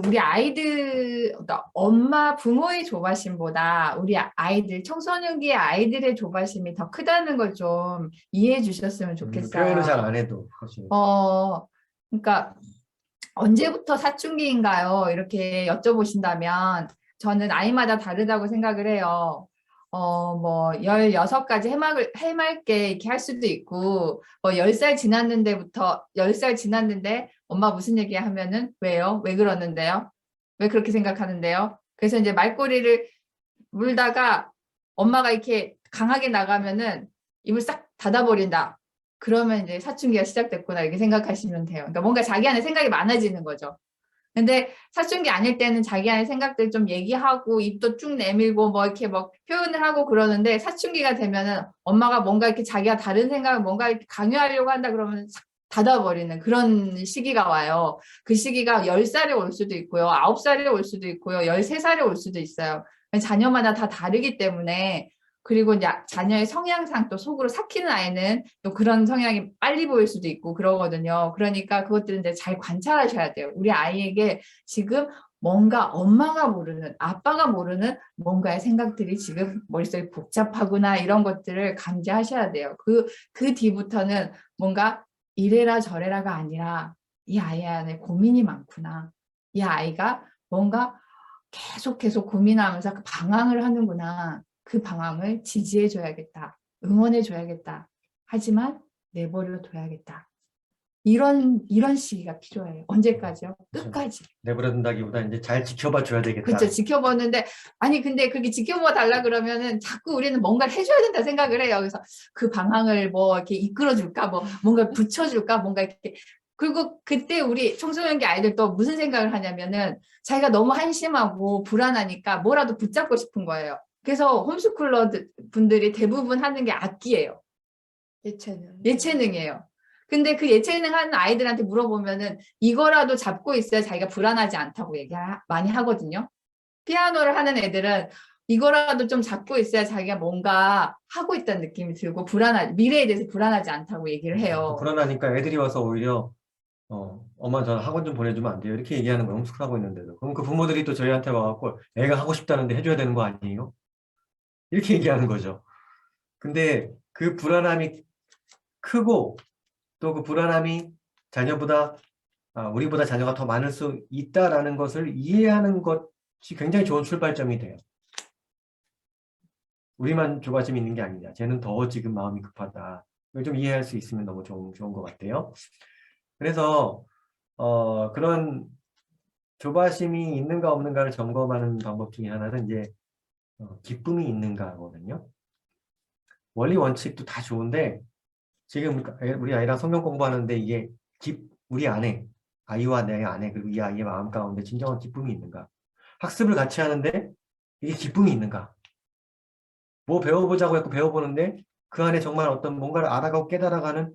우리 아이들, 그러니까 엄마 부모의 조바심보다 우리 아이들 청소년기의 아이들의 조바심이 더 크다는 걸 좀 이해해 주셨으면 좋겠어요. 표현을 잘 안 해도 사실. 그러니까 언제부터 사춘기인가요? 이렇게 여쭤보신다면 저는 아이마다 다르다고 생각을 해요. 뭐 16까지 해맑게 이렇게 할 수도 있고 뭐 10살 지났는데 엄마 무슨 얘기 하면은 왜요? 왜 그러는데요? 왜 그렇게 생각하는데요? 그래서 이제 말꼬리를 물다가 엄마가 이렇게 강하게 나가면은 입을 싹 닫아버린다. 그러면 이제 사춘기가 시작됐구나 이렇게 생각하시면 돼요. 그러니까 뭔가 자기 안에 생각이 많아지는 거죠. 근데 사춘기 아닐 때는 자기 안에 생각들 좀 얘기하고 입도 쭉 내밀고 뭐 이렇게 뭐 표현을 하고 그러는데 사춘기가 되면은 엄마가 뭔가 이렇게 자기가 다른 생각을 뭔가 이렇게 강요하려고 한다 그러면 싹 닫아버리는 그런 시기가 와요. 그 시기가 10살에 올 수도 있고요. 9살에 올 수도 있고요. 13살에 올 수도 있어요. 자녀마다 다 다르기 때문에 그리고 이제 자녀의 성향상 또 속으로 삭히는 아이는 또 그런 성향이 빨리 보일 수도 있고 그러거든요. 그러니까 그것들은 이제 잘 관찰하셔야 돼요. 우리 아이에게 지금 뭔가 엄마가 모르는, 아빠가 모르는 뭔가의 생각들이 지금 머릿속에 복잡하구나 이런 것들을 감지하셔야 돼요. 그 뒤부터는 뭔가 이래라 저래라가 아니라 이 아이 안에 고민이 많구나. 이 아이가 뭔가 계속 고민하면서 그 방황을 하는구나. 그 방황을 지지해 줘야겠다. 응원해 줘야겠다. 하지만 내버려 둬야겠다. 이런 시기가 필요해요. 언제까지요? 끝까지. 내버려둔다기보다 이제 잘 지켜봐 줘야 되겠다. 그렇죠. 지켜보는데 아니 근데 그렇게 지켜봐 달라 그러면은 자꾸 우리는 뭔가를 해줘야 된다 생각을 해요. 그래서 그 방향을 뭐 이렇게 이끌어 줄까, 뭐 뭔가 붙여줄까, 뭔가 이렇게. 그리고 그때 우리 청소년기 아이들도 무슨 생각을 하냐면은 자기가 너무 한심하고 불안하니까 뭐라도 붙잡고 싶은 거예요. 그래서 홈스쿨러 분들이 대부분 하는 게 악기예요. 예체능이에요. 근데 그 예체능 하는 아이들한테 물어보면은 이거라도 잡고 있어야 자기가 불안하지 않다고 얘기 많이 하거든요. 피아노를 하는 애들은 이거라도 좀 잡고 있어야 자기가 뭔가 하고 있다는 느낌이 들고 미래에 대해서 불안하지 않다고 얘기를 해요. 불안하니까 애들이 와서 오히려 엄마 저 학원 좀 보내주면 안 돼요? 이렇게 얘기하는 거예요. 홈스쿨하고 있는데도. 그럼 그 부모들이 또 저희한테 와갖고 애가 하고 싶다는데 해줘야 되는 거 아니에요? 이렇게 얘기하는 거죠. 근데 그 불안함이 크고 또 그 불안함이 우리보다 자녀가 더 많을 수 있다라는 것을 이해하는 것이 굉장히 좋은 출발점이 돼요. 우리만 조바심이 있는 게 아니냐. 쟤는 더 지금 마음이 급하다. 이걸 좀 이해할 수 있으면 너무 좋은 것 같아요. 그래서 그런 조바심이 있는가 없는가를 점검하는 방법 중에 하나는 이제 기쁨이 있는가거든요. 원리 원칙도 다 좋은데 지금 우리 아이랑 성경 공부하는데 이게 우리 안에 아이와 내 안에 그리고 이 아이의 마음 가운데 진정한 기쁨이 있는가? 학습을 같이 하는데 이게 기쁨이 있는가? 뭐 배워보자고 했고 배워보는데 그 안에 정말 어떤 뭔가를 알아가고 깨달아가는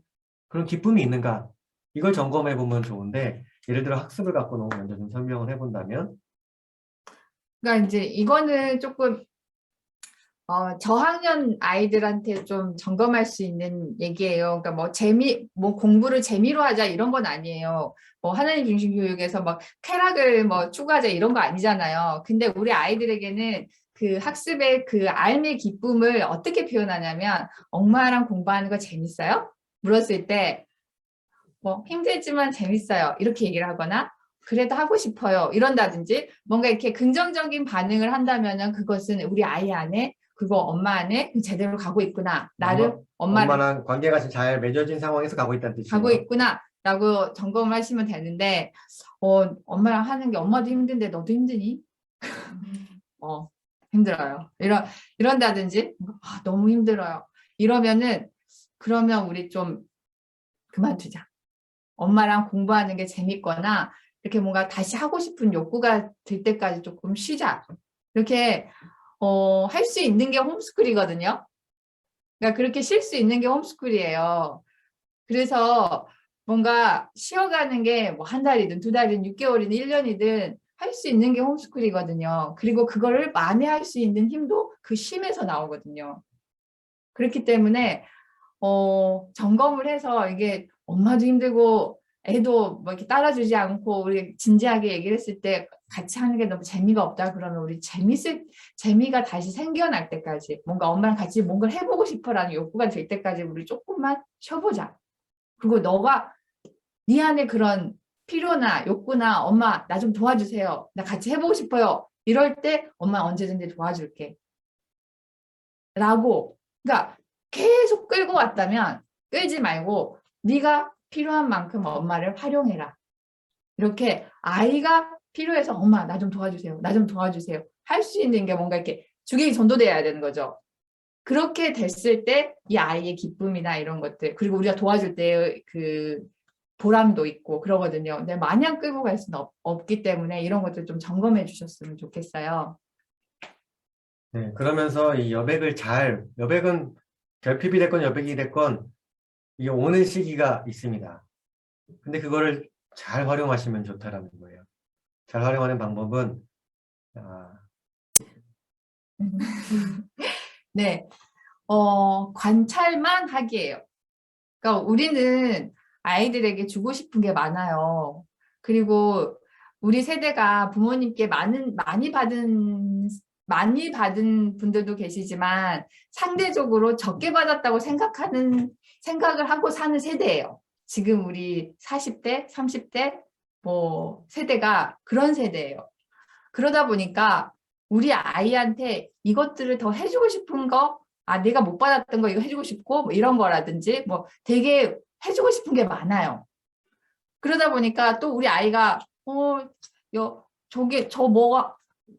그런 기쁨이 있는가? 이걸 점검해 보면 좋은데 예를 들어 학습을 갖고 너무 먼저 좀 설명을 해본다면 그러니까 이제 이거는 조금 저학년 아이들한테 좀 점검할 수 있는 얘기예요. 그러니까 뭐 공부를 재미로 하자 이런 건 아니에요. 뭐 하나님 중심 교육에서 막 쾌락을 뭐 추구하자 이런 거 아니잖아요. 근데 우리 아이들에게는 그 학습의 그 삶의 기쁨을 어떻게 표현하냐면 엄마랑 공부하는 거 재밌어요? 물었을 때 뭐 힘들지만 재밌어요. 이렇게 얘기를 하거나 그래도 하고 싶어요. 이런다든지 뭔가 이렇게 긍정적인 반응을 한다면은 그것은 우리 아이 안에 그거 엄마 안에 제대로 가고 있구나. 나를 엄마를 엄마랑 관계가 잘 맺어진 상황에서 가고 있다는 뜻이에요. 가고 있구나. 라고 점검을 하시면 되는데 엄마랑 하는 게 엄마도 힘든데 너도 힘드니? 힘들어요. 이런다든지 너무 힘들어요. 이러면은 그러면 우리 좀 그만두자. 엄마랑 공부하는 게 재밌거나 이렇게 뭔가 다시 하고 싶은 욕구가 들 때까지 조금 쉬자. 이렇게 할 수 있는 게 홈스쿨이거든요. 그러니까 그렇게 쉴 수 있는 게 홈스쿨이에요. 그래서 뭔가 쉬어가는 게 뭐 한 달이든 2달이든 6개월이든 1년이든 할 수 있는 게 홈스쿨이거든요. 그리고 그거를 만회할 수 있는 힘도 그 쉼에서 나오거든요. 그렇기 때문에 점검을 해서 이게 엄마도 힘들고 애도 뭐 이렇게 따라주지 않고 우리 진지하게 얘기를 했을 때 같이 하는 게 너무 재미가 없다 그러면 우리 재미가 다시 생겨날 때까지 뭔가 엄마랑 같이 뭔가를 해보고 싶어라는 욕구가 들 때까지 우리 조금만 쉬어보자. 그리고 너가 네 안에 그런 필요나 욕구나 엄마 나 좀 도와주세요. 나 같이 해보고 싶어요. 이럴 때 엄마 언제든지 도와줄게. 라고 그러니까 계속 끌고 왔다면 끌지 말고 네가 필요한 만큼 엄마를 활용해라. 이렇게 아이가 필요해서 엄마 나 좀 도와주세요. 나 좀 도와주세요. 할 수 있는 게 뭔가 이렇게 주객이 전도돼야 되는 거죠. 그렇게 됐을 때 이 아이의 기쁨이나 이런 것들, 그리고 우리가 도와줄 때 그 보람도 있고 그러거든요. 근데 마냥 끌고 갈 수는 없기 때문에 이런 것들 좀 점검해 주셨으면 좋겠어요. 네, 그러면서 이 여백은 결핍이 됐건 여백이 됐건 이게 오는 시기가 있습니다. 근데 그거를 잘 활용하시면 좋다라는 거예요. 잘 활용하는 방법은 네, 관찰만 하기예요. 그러니까 우리는 아이들에게 주고 싶은 게 많아요. 그리고 우리 세대가 부모님께 많이 받은 분들도 계시지만 상대적으로 적게 받았다고 생각을 하고 사는 세대예요. 지금 우리 40대, 30대 뭐 세대가 그런 세대예요. 그러다 보니까 우리 아이한테 이것들을 더 해주고 싶은 거, 내가 못 받았던 거 이거 해주고 싶고 뭐 이런 거라든지 뭐 되게 해주고 싶은 게 많아요. 그러다 보니까 또 우리 아이가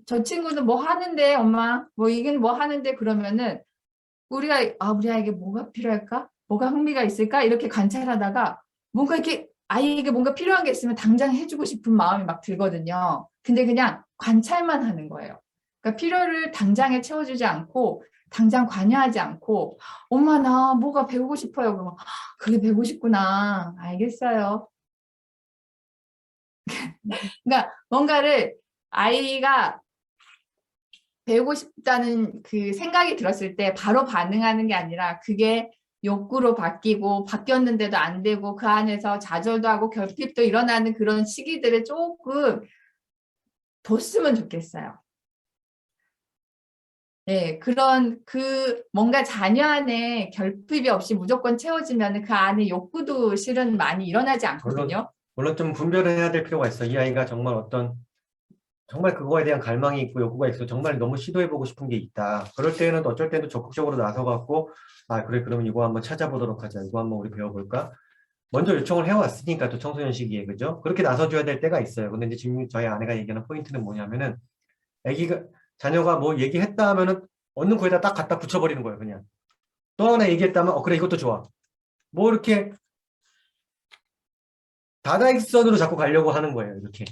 저 친구는 뭐 하는데 엄마 뭐 이게 뭐 하는데 그러면은 우리가 우리 아이에게 뭐가 필요할까? 뭐가 흥미가 있을까? 이렇게 관찰하다가 뭔가 이렇게 아이에게 뭔가 필요한 게 있으면 당장 해주고 싶은 마음이 막 들거든요. 근데 그냥 관찰만 하는 거예요. 그러니까 필요를 당장에 채워주지 않고 당장 관여하지 않고 엄마 나 뭐가 배우고 싶어요. 그러면 그게 배우고 싶구나. 알겠어요. 그러니까 뭔가를 아이가 배우고 싶다는 그 생각이 들었을 때 바로 반응하는 게 아니라 그게 욕구로 바뀌었는데도 안 되고 그 안에서 좌절도 하고 결핍도 일어나는 그런 시기들을 조금 뒀으면 좋겠어요. 네, 뭔가 자녀 안에 결핍이 없이 무조건 채워지면 그 안에 욕구도 실은 많이 일어나지 않거든요. 물론 좀 분별을 해야 될 필요가 있어. 이 아이가 정말 그거에 대한 갈망이 있고 욕구가 있어. 정말 너무 시도해보고 싶은 게 있다. 그럴 때는 어쩔 때는 적극적으로 나서갖고, 그래, 그러면 이거 한번 찾아보도록 하자. 이거 한번 우리 배워볼까? 먼저 요청을 해왔으니까 또 청소년 시기에, 그죠? 그렇게 나서줘야 될 때가 있어요. 근데 이제 지금 저희 아내가 얘기하는 포인트는 뭐냐면은, 자녀가 뭐 얘기했다 하면은, 얻는 거에다 딱 갖다 붙여버리는 거예요, 그냥. 또 하나 얘기했다면, 그래, 이것도 좋아. 뭐 이렇게, 다다익선으로 자꾸 가려고 하는 거예요, 이렇게.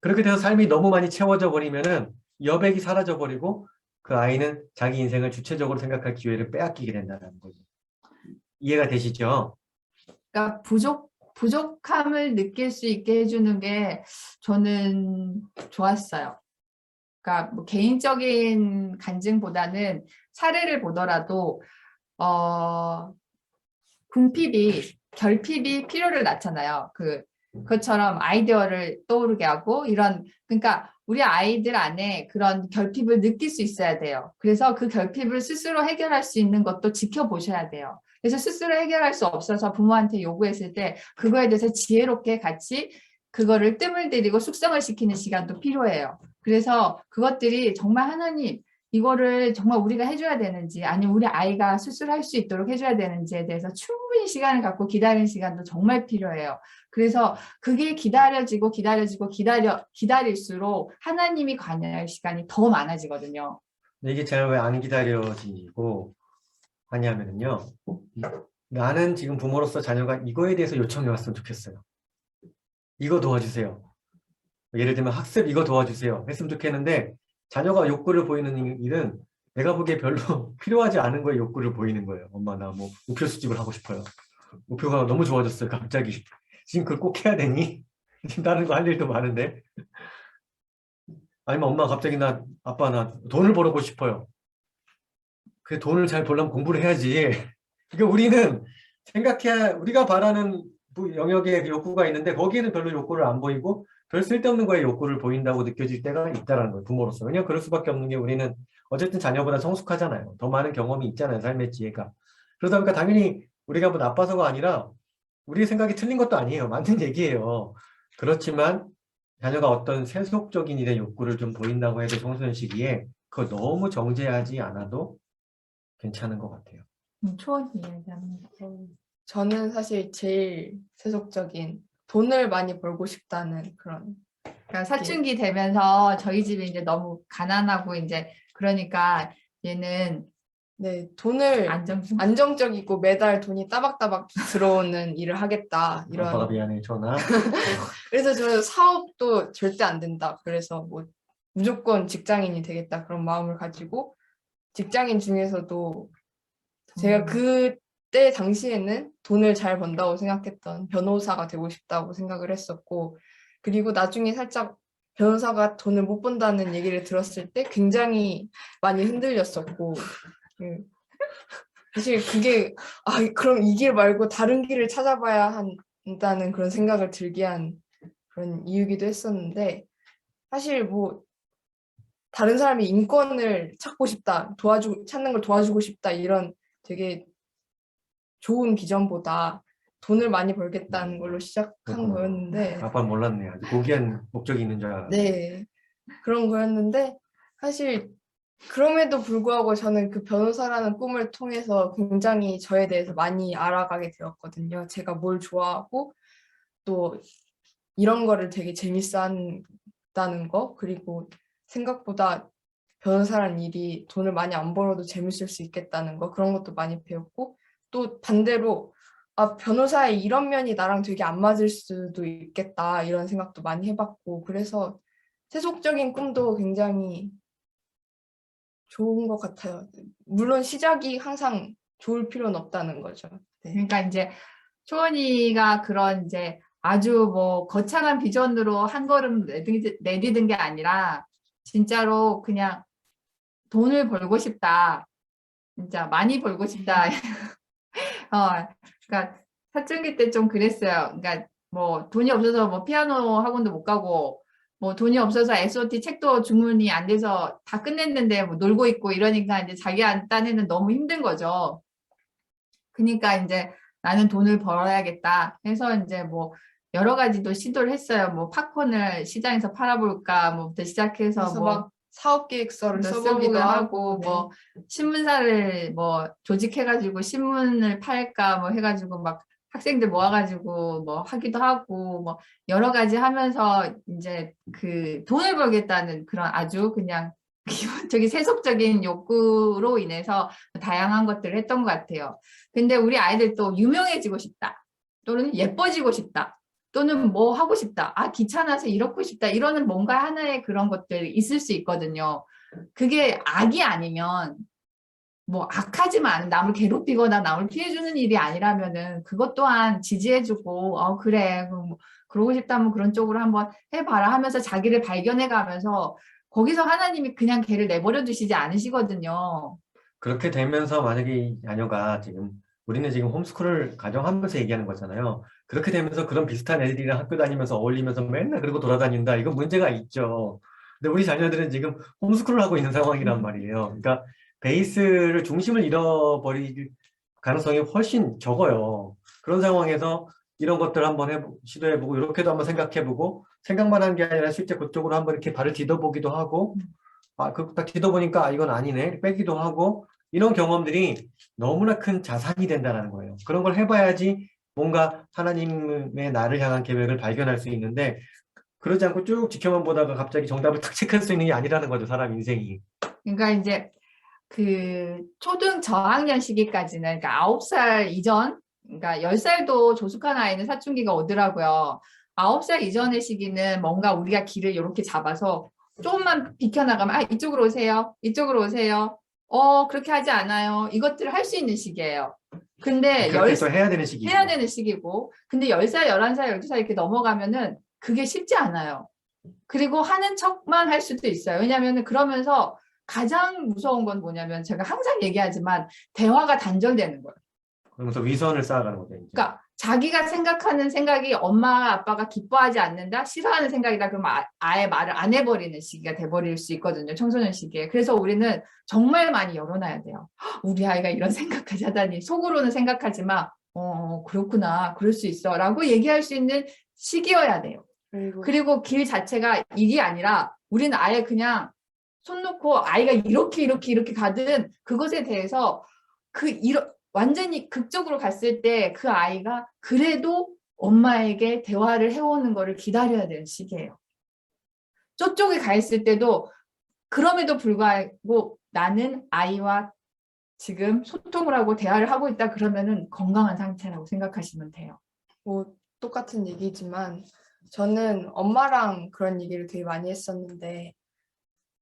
그렇게 돼서 삶이 너무 많이 채워져 버리면은 여백이 사라져 버리고 그 아이는 자기 인생을 주체적으로 생각할 기회를 빼앗기게 된다는 거죠. 이해가 되시죠? 그러니까 부족함을 느낄 수 있게 해주는 게 저는 좋았어요. 그러니까 뭐 개인적인 간증보다는 사례를 보더라도 결핍이 필요를 낳잖아요. 그것처럼 아이디어를 떠오르게 하고 그러니까 우리 아이들 안에 그런 결핍을 느낄 수 있어야 돼요. 그래서 그 결핍을 스스로 해결할 수 있는 것도 지켜보셔야 돼요. 그래서 스스로 해결할 수 없어서 부모한테 요구했을 때 그거에 대해서 지혜롭게 같이 그거를 뜸을 들이고 숙성을 시키는 시간도 필요해요. 그래서 그것들이 정말 하나님 이거를 정말 우리가 해줘야 되는지 아니면 우리 아이가 스스로 할 수 있도록 해줘야 되는지에 대해서 충분히 시간을 갖고 기다리는 시간도 정말 필요해요. 그래서 그게 기다릴수록 하나님이 관여할 시간이 더 많아지거든요. 이게 잘 왜 안 기다려지고 하냐면요. 나는 지금 부모로서 자녀가 이거에 대해서 요청해 왔으면 좋겠어요. 이거 도와주세요. 예를 들면 학습 이거 도와주세요. 했으면 좋겠는데 자녀가 욕구를 보이는 일은 내가 보기에 별로 필요하지 않은 거에 욕구를 보이는 거예요. 엄마 나 뭐 우표 수집을 하고 싶어요. 우표가 너무 좋아졌어요. 갑자기. 지금 그걸 꼭 해야 되니? 지금 다른 거 할 일도 많은데. 아니면 엄마 갑자기 아빠 나 돈을 벌고 싶어요. 그 돈을 잘 벌려면 공부를 해야지. 그러니까 우리는 우리가 바라는 영역에 그 욕구가 있는데 거기에는 별로 욕구를 안 보이고 별 쓸데없는 거에 욕구를 보인다고 느껴질 때가 있다는 거예요. 부모로서. 왜냐하면 그럴 수밖에 없는 게 우리는 어쨌든 자녀보다 성숙하잖아요. 더 많은 경험이 있잖아요. 삶의 지혜가. 그러다 보니까 당연히 우리가 뭐 나빠서가 아니라 우리의 생각이 틀린 것도 아니에요. 맞는 얘기예요. 그렇지만 자녀가 어떤 세속적인 일에 욕구를 좀 보인다고 해도 청소년 시기에 그걸 너무 정죄하지 않아도 괜찮은 것 같아요. 초원 이야기합니다. 저는 사실 제일 세속적인 돈을 많이 벌고 싶다는 그런 그러니까 사춘기 되면서 저희 집이 이제 너무 가난하고 이제 그러니까 얘는 네, 돈을 안정성. 안정적이고 매달 돈이 따박따박 들어오는 일을 하겠다 아빠가 이런. 미안해, 전화. 그래서 저는 사업도 절대 안 된다. 그래서 뭐 무조건 직장인이 되겠다 그런 마음을 가지고 직장인 중에서도 제가 그때 당시에는 돈을 잘 번다고 생각했던 변호사가 되고 싶다고 생각을 했었고, 그리고 나중에 살짝 변호사가 돈을 못 번다는 얘기를 들었을 때 굉장히 많이 흔들렸었고, 그, 사실 그게 그럼 이 길 말고 다른 길을 찾아봐야 한다는 그런 생각을 들게 한 그런 이유기도 했었는데, 사실 뭐 다른 사람이 인권을 찾고 싶다, 찾는 걸 도와주고 싶다 이런 되게 좋은 비전보다 돈을 많이 벌겠다는 걸로 시작한 그렇구나. 거였는데, 아빠는 몰랐네. 아주 고귀한 목적이 있는 줄 알았네. 네, 그런 거였는데 사실 그럼에도 불구하고 저는 그 변호사라는 꿈을 통해서 굉장히 저에 대해서 많이 알아가게 되었거든요. 제가 뭘 좋아하고 또 이런 거를 되게 재밌어 한다는 거, 그리고 생각보다 변호사라는 일이 돈을 많이 안 벌어도 재밌을 수 있겠다는 거, 그런 것도 많이 배웠고, 또 반대로 변호사의 이런 면이 나랑 되게 안 맞을 수도 있겠다 이런 생각도 많이 해봤고, 그래서 세속적인 꿈도 굉장히 좋은 것 같아요. 물론 시작이 항상 좋을 필요는 없다는 거죠. 네. 그러니까 이제 초원이가 그런 이제 아주 뭐 거창한 비전으로 한 걸음 내디딘 게 아니라 진짜로 그냥 돈을 벌고 싶다. 진짜 많이 벌고 싶다. 그러니까 사춘기 때 좀 그랬어요. 그러니까 뭐 돈이 없어서 뭐 피아노 학원도 못 가고 뭐 돈이 없어서 SOT 책도 주문이 안 돼서 다 끝냈는데 뭐 놀고 있고 이러니까 이제 자기 딴에는 너무 힘든 거죠. 그러니까 이제 나는 돈을 벌어야겠다 해서 이제 뭐 여러 가지도 시도를 했어요. 뭐 팝콘을 시장에서 팔아볼까 뭐부터 시작해서 그래서 뭐 막 사업 계획서를 써보기도 쓰기도 하고, 하고 뭐 신문사를 뭐 조직해가지고 신문을 팔까 뭐 해가지고 막 학생들 모아가지고 뭐 하기도 하고 뭐 여러 가지 하면서 이제 그 돈을 벌겠다는 그런 아주 그냥 기본적인 세속적인 욕구로 인해서 다양한 것들을 했던 것 같아요. 근데 우리 아이들도 유명해지고 싶다. 또는 예뻐지고 싶다. 또는 뭐 하고 싶다. 귀찮아서 이렇고 싶다. 이러는 뭔가 하나의 그런 것들이 있을 수 있거든요. 그게 악이 아니면 뭐 악하지만 않은 남을 괴롭히거나 남을 피해주는 일이 아니라면은 그것 또한 지지해주고 그래 뭐 그러고 싶다면 그런 쪽으로 한번 해봐라 하면서 자기를 발견해가면서 거기서 하나님이 그냥 걔를 내버려 두시지 않으시거든요. 그렇게 되면서 만약에 이 자녀가 우리는 지금 홈스쿨을 가정하면서 얘기하는 거잖아요. 그렇게 되면서 그런 비슷한 애들이랑 학교 다니면서 어울리면서 맨날 그러고 돌아다닌다. 이건 문제가 있죠. 근데 우리 자녀들은 지금 홈스쿨을 하고 있는 상황이란 말이에요. 그러니까 베이스를 중심을 잃어버릴 가능성이 훨씬 적어요. 그런 상황에서 이런 것들 한번 시도해보고 이렇게도 한번 생각해보고 생각만 한 게 아니라 실제 그쪽으로 한번 이렇게 발을 디뎌보기도 하고 딱 뒤져보니까 이건 아니네. 빼기도 하고, 이런 경험들이 너무나 큰 자산이 된다는 거예요. 그런 걸 해봐야지 뭔가 하나님의 나를 향한 계획을 발견할 수 있는데, 그러지 않고 쭉 지켜만 보다가 갑자기 정답을 탁 체크할 수 있는 게 아니라는 거죠, 사람 인생이. 그러니까 이제 그 초등 저학년 시기까지는 그러니까 9살 이전, 그러니까 10살도 조숙한 아이는 사춘기가 오더라고요. 9살 이전의 시기는 뭔가 우리가 길을 이렇게 잡아서 조금만 비켜나가면 이쪽으로 오세요. 이쪽으로 오세요. 그렇게 하지 않아요. 이것들을 할 수 있는 시기예요. 근데 그렇게 또 해야 되는 시기죠. 해야 되는 시기고, 근데 10살, 11살, 12살 이렇게 넘어가면은 그게 쉽지 않아요. 그리고 하는 척만 할 수도 있어요. 왜냐하면 그러면서 가장 무서운 건 뭐냐면 제가 항상 얘기하지만 대화가 단절되는 거예요. 그러면서 위선을 쌓아가는 거죠. 이제. 그러니까 자기가 생각하는 생각이 엄마 아빠가 기뻐하지 않는다, 싫어하는 생각이다 그러면 아예 말을 안 해버리는 시기가 돼버릴 수 있거든요. 청소년 시기에. 그래서 우리는 정말 많이 열어놔야 돼요. 우리 아이가 이런 생각까지 하다니. 속으로는 생각하지만 그렇구나, 그럴 수 있어 라고 얘기할 수 있는 시기여야 돼요. 그리고 길 자체가 일이 아니라 우리는 아예 그냥 손 놓고 아이가 이렇게 가든 그것에 대해서 완전히 극적으로 갔을 때 그 아이가 그래도 엄마에게 대화를 해오는 거를 기다려야 되는 시기예요. 저쪽에 가 있을 때도 그럼에도 불구하고 나는 아이와 지금 소통을 하고 대화를 하고 있다 그러면은 건강한 상태라고 생각하시면 돼요. 뭐 똑같은 얘기지만 저는 엄마랑 그런 얘기를 되게 많이 했었는데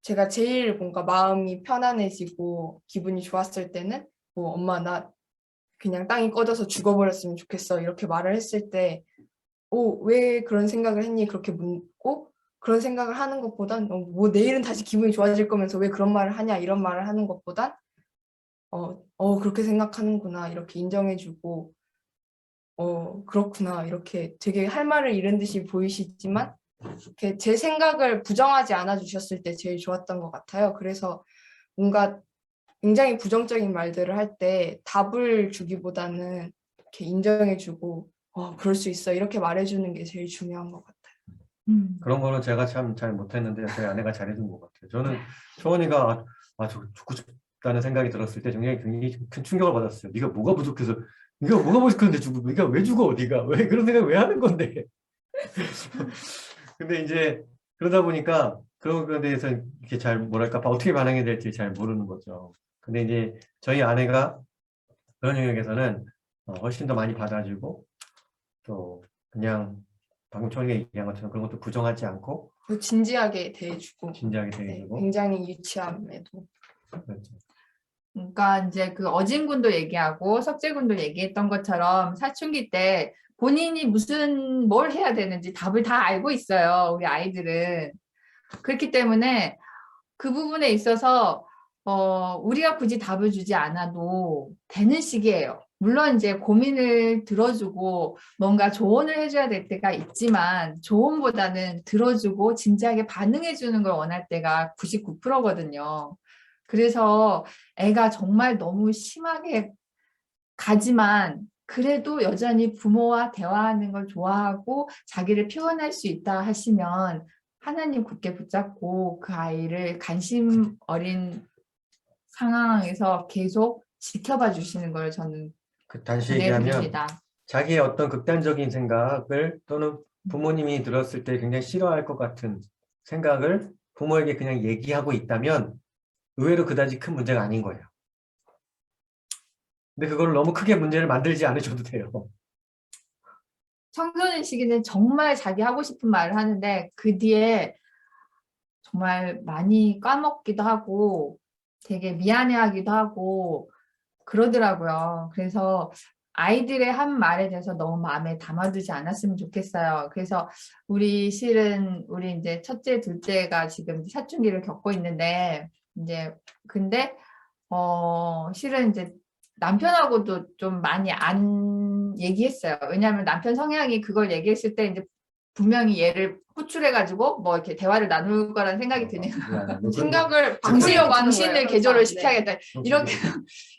제가 제일 뭔가 마음이 편안해지고 기분이 좋았을 때는 뭐 엄마 나 그냥 땅이 꺼져서 죽어버렸으면 좋겠어 이렇게 말을 했을 때 왜 그런 생각을 했니? 그렇게 묻고 그런 생각을 하는 것보단 뭐 내일은 다시 기분이 좋아질 거면서 왜 그런 말을 하냐 이런 말을 하는 것보단 그렇게 생각하는구나 이렇게 인정해주고 그렇구나 이렇게 되게 할 말을 잃은 듯이 보이시지만 이렇게 제 생각을 부정하지 않아 주셨을 때 제일 좋았던 것 같아요. 그래서 뭔가 굉장히 부정적인 말들을 할 때 답을 주기보다는 이렇게 인정해주고 그럴 수 있어 이렇게 말해주는 게 제일 중요한 것 같아요. 그런 거는 제가 참 잘 못했는데 저희 아내가 잘해준 것 같아요. 저는 초원이가 저 죽고 싶다는 생각이 들었을 때 굉장히 큰 충격을 받았어요. 네가 뭐가 부족해서 네가 뭐가 부족한데 죽어? 네가 왜 죽어? 네가 왜 그런 생각 왜 하는 건데? 근데 이제 그러다 보니까 그런 거에 대해서 이렇게 잘 뭐랄까 어떻게 반응해야 될지 잘 모르는 거죠. 근데 이제 저희 아내가 그런 영역에서는 훨씬 더 많이 받아주고 또 그냥 방금 초원이가 얘기한 것처럼 그런 것도 부정하지 않고 진지하게 대해주고 진지하게 네, 대해주고 굉장히 유치함에도 그렇죠. 그러니까 이제 그 어진군도 얘기하고 석재군도 얘기했던 것처럼 사춘기 때 본인이 무슨 뭘 해야 되는지 답을 다 알고 있어요. 우리 아이들은. 그렇기 때문에 그 부분에 있어서 우리가 굳이 답을 주지 않아도 되는 시기예요. 물론 이제 고민을 들어주고 뭔가 조언을 해줘야 될 때가 있지만 조언보다는 들어주고 진지하게 반응해주는 걸 원할 때가 99%거든요. 그래서 애가 정말 너무 심하게 가지만 그래도 여전히 부모와 대화하는 걸 좋아하고 자기를 표현할 수 있다 하시면 하나님 굳게 붙잡고 그 아이를 관심 어린 상황에서 계속 지켜봐 주시는 걸 저는 단시 얘기하면 권해드립니다. 자기의 어떤 극단적인 생각을 또는 부모님이 들었을 때 굉장히 싫어할 것 같은 생각을 부모에게 그냥 얘기하고 있다면 의외로 그다지 큰 문제가 아닌 거예요. 근데 그걸 너무 크게 문제를 만들지 않으셔도 돼요. 청소년 시기는 정말 자기 하고 싶은 말을 하는데 그 뒤에 정말 많이 까먹기도 하고 되게 미안해하기도 하고 그러더라고요. 그래서 아이들의 한 말에 대해서 너무 마음에 담아두지 않았으면 좋겠어요. 그래서 우리 실은 우리 이제 첫째, 둘째가 지금 사춘기를 겪고 있는데 이제 근데 실은 이제 남편하고도 좀 많이 안 얘기했어요. 왜냐하면 남편 성향이 그걸 얘기했을 때 이제 분명히 얘를 호출해가지고 뭐 이렇게 대화를 나눌 거라는 생각이 드네요. 생각을 당신을 바꾸려고 하는 당신을 거예요, 개조를 항상. 시켜야겠다.